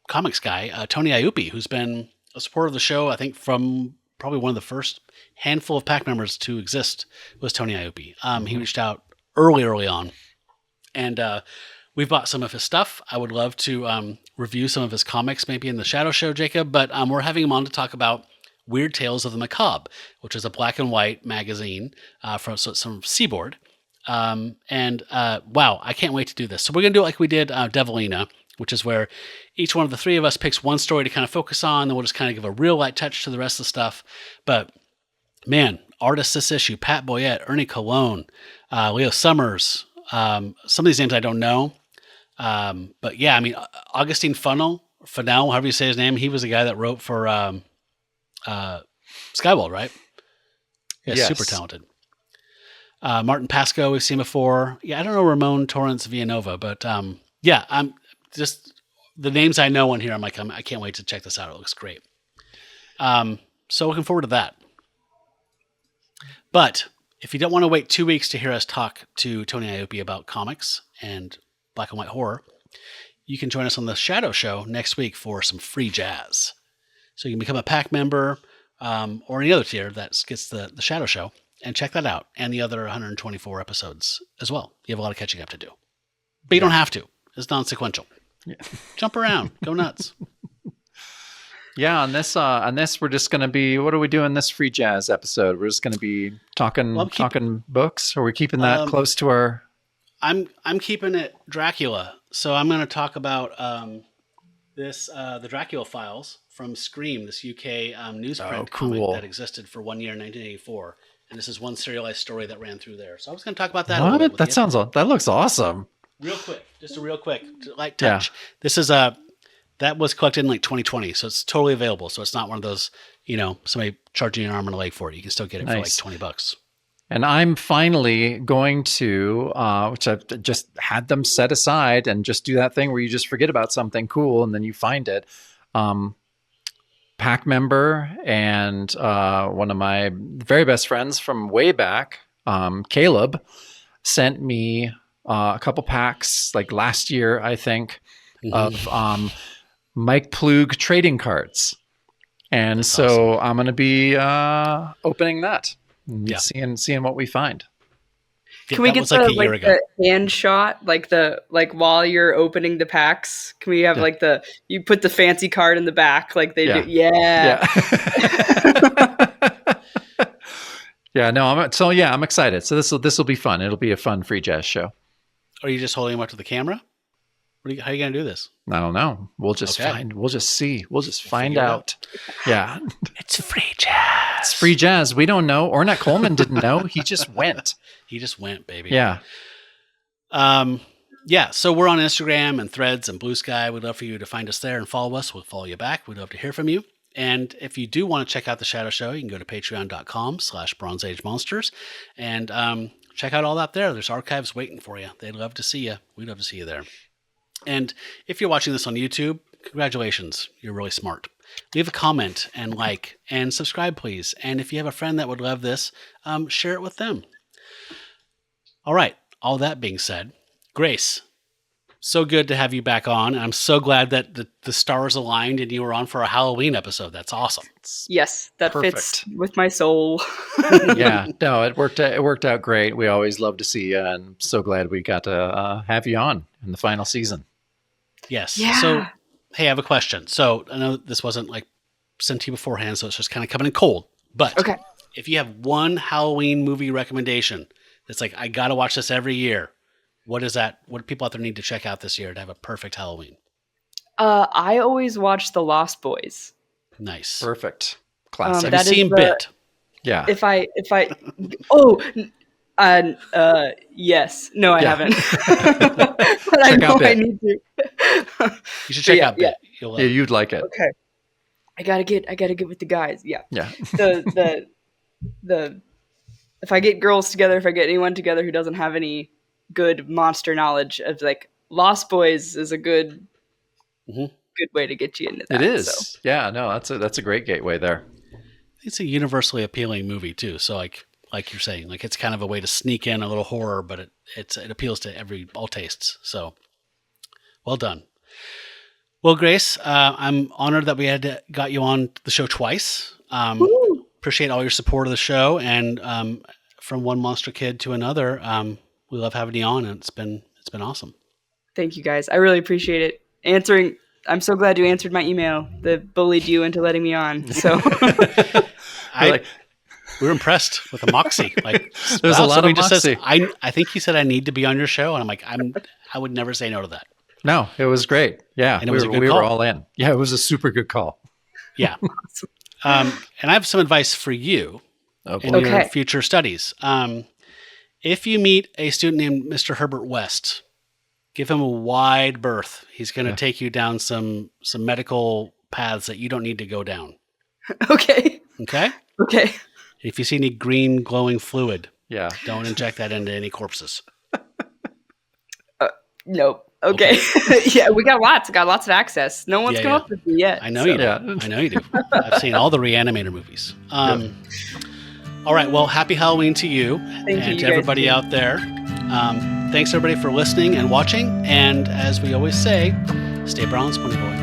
comics guy, Tony Iuppi, who's been a supporter of the show, I think, from probably one of the first handful of pack members to exist was Tony Iuppi. He reached out early on, and we've bought some of his stuff. I would love to review some of his comics, maybe in the Shadow Show, Jacob, but we're having him on to talk about Weird Tales of the Macabre, which is a black and white magazine from Seaboard. Wow, I can't wait to do this. So we're going to do it like we did Devilina, which is where each one of the 3 of us picks one story to kind of focus on, then we'll just kind of give a real light touch to the rest of the stuff. But man, artists this issue, Pat Boyette, Ernie Colon, Leo Summers, some of these names I don't know. But yeah, I mean, Augustine Funnell, however you say his name, he was the guy that wrote for Skywald, right? Yeah, yes. Super talented. Martin Pasco, we've seen before. Yeah, I don't know Ramon Torrance Villanova, but yeah, I'm just the names I know on here. I'm like, I can't wait to check this out. It looks great. So looking forward to that. But if you don't want to wait 2 weeks to hear us talk to Tony Iuppi about comics and black and white horror, you can join us on the Shadow Show next week for some free jazz. So you can become a pack member or any other tier that gets the Shadow Show. And check that out, and the other 124 episodes as well. You have a lot of catching up to do. But you don't have to. It's non-sequential. Yeah. Jump around. Go nuts. Yeah, on this we're just going to be, what are we doing this free jazz episode? We're just going to be talking books, or are we keeping that close to our... I'm keeping it Dracula. So I'm going to talk about the Dracula Files from Scream, this UK newsprint comic that existed for 1 year in 1984. And this is one serialized story that ran through there. So I was going to talk about that. What? That looks awesome. Real quick, just a real quick light touch. Yeah. This is that was collected in like 2020, so it's totally available. So it's not one of those, somebody charging an arm and a leg for it. You can still get it for like $20. And I'm finally going to, which I've just had them set aside and just do that thing where you just forget about something cool and then you find it. Pack member and one of my very best friends from way back, Caleb, sent me a couple packs like last year, I think, of Mike Plug trading cards. And that's so awesome. I'm going to be opening that and seeing what we find. Can we get the hand shot, like while you're opening the packs? Can we have you put the fancy card in the back like they do? Yeah. Yeah. No, I'm excited. So this will be fun. It'll be a fun free jazz show. Are you just holding them up to the camera? How are you going to do this? I don't know. We'll just we'll just see. We'll just find out. Yeah. It's free jazz. It's free jazz. We don't know. Ornette Coleman didn't know. He just went. He just went, baby. Yeah. Yeah. So we're on Instagram and Threads and Blue Sky. We'd love for you to find us there and follow us. We'll follow you back. We'd love to hear from you. And if you do want to check out the Shadow Show, you can go to patreon.com/Bronze Age Monsters and check out all that there. There's archives waiting for you. They'd love to see you. We'd love to see you there. And if you're watching this on YouTube, congratulations. You're really smart. Leave a comment and like and subscribe, please. And if you have a friend that would love this, share it with them. All right. All that being said, Grace, so good to have you back on. And I'm so glad that the stars aligned and you were on for a Halloween episode. That's awesome. Yes, that fits with my soul. Yeah, no, it worked out great. We always love to see you, and I'm so glad we got to have you on in the final season. Yes. Yeah. So, hey, I have a question. So I know this wasn't sent to you beforehand, so it's just kind of coming in cold. But if you have one Halloween movie recommendation that's I got to watch this every year, what is that? What do people out there need to check out this year to have a perfect Halloween? I always watch The Lost Boys. Nice. Perfect. Classic. Have you seen Bit? Yeah. Yes. No, I haven't. But Check out Bit. I need to. You should check out Bit. Yeah, you'd like it. Okay. I gotta get with the guys. Yeah. Yeah. The if I get girls together, if I get anyone together who doesn't have any good monster knowledge of like Lost Boys is a good way to get you into that. It is. So. Yeah, no, that's a great gateway there. It's a universally appealing movie too. So like you're saying, like it's kind of a way to sneak in a little horror, but it appeals to all tastes. So well done. Well, Grace, I'm honored that we got you on the show twice. Appreciate all your support of the show, and from one monster kid to another, we love having you on, and it's been awesome. Thank you, guys. I really appreciate it. I'm so glad you answered my email that bullied you into letting me on. So we were impressed with the moxie. Like there's a lot of moxie. Says, I think he said I need to be on your show, and I'm like I would never say no to that. No, it was great. Yeah, and we were all in. Yeah, it was a super good call. Yeah. And I have some advice for you in your future studies. If you meet a student named Mr. Herbert West, give him a wide berth. He's going to take you down some medical paths that you don't need to go down. Okay. Okay? Okay. If you see any green glowing fluid, don't inject that into any corpses. Nope. Okay. Yeah, we got lots of access. No one's come up with me yet. I know you do. I know you do. I've seen all the Reanimator movies. All right. Well, happy Halloween to you and to everybody out there. Thanks everybody for listening and watching. And as we always say, stay brown, Spunny Boy.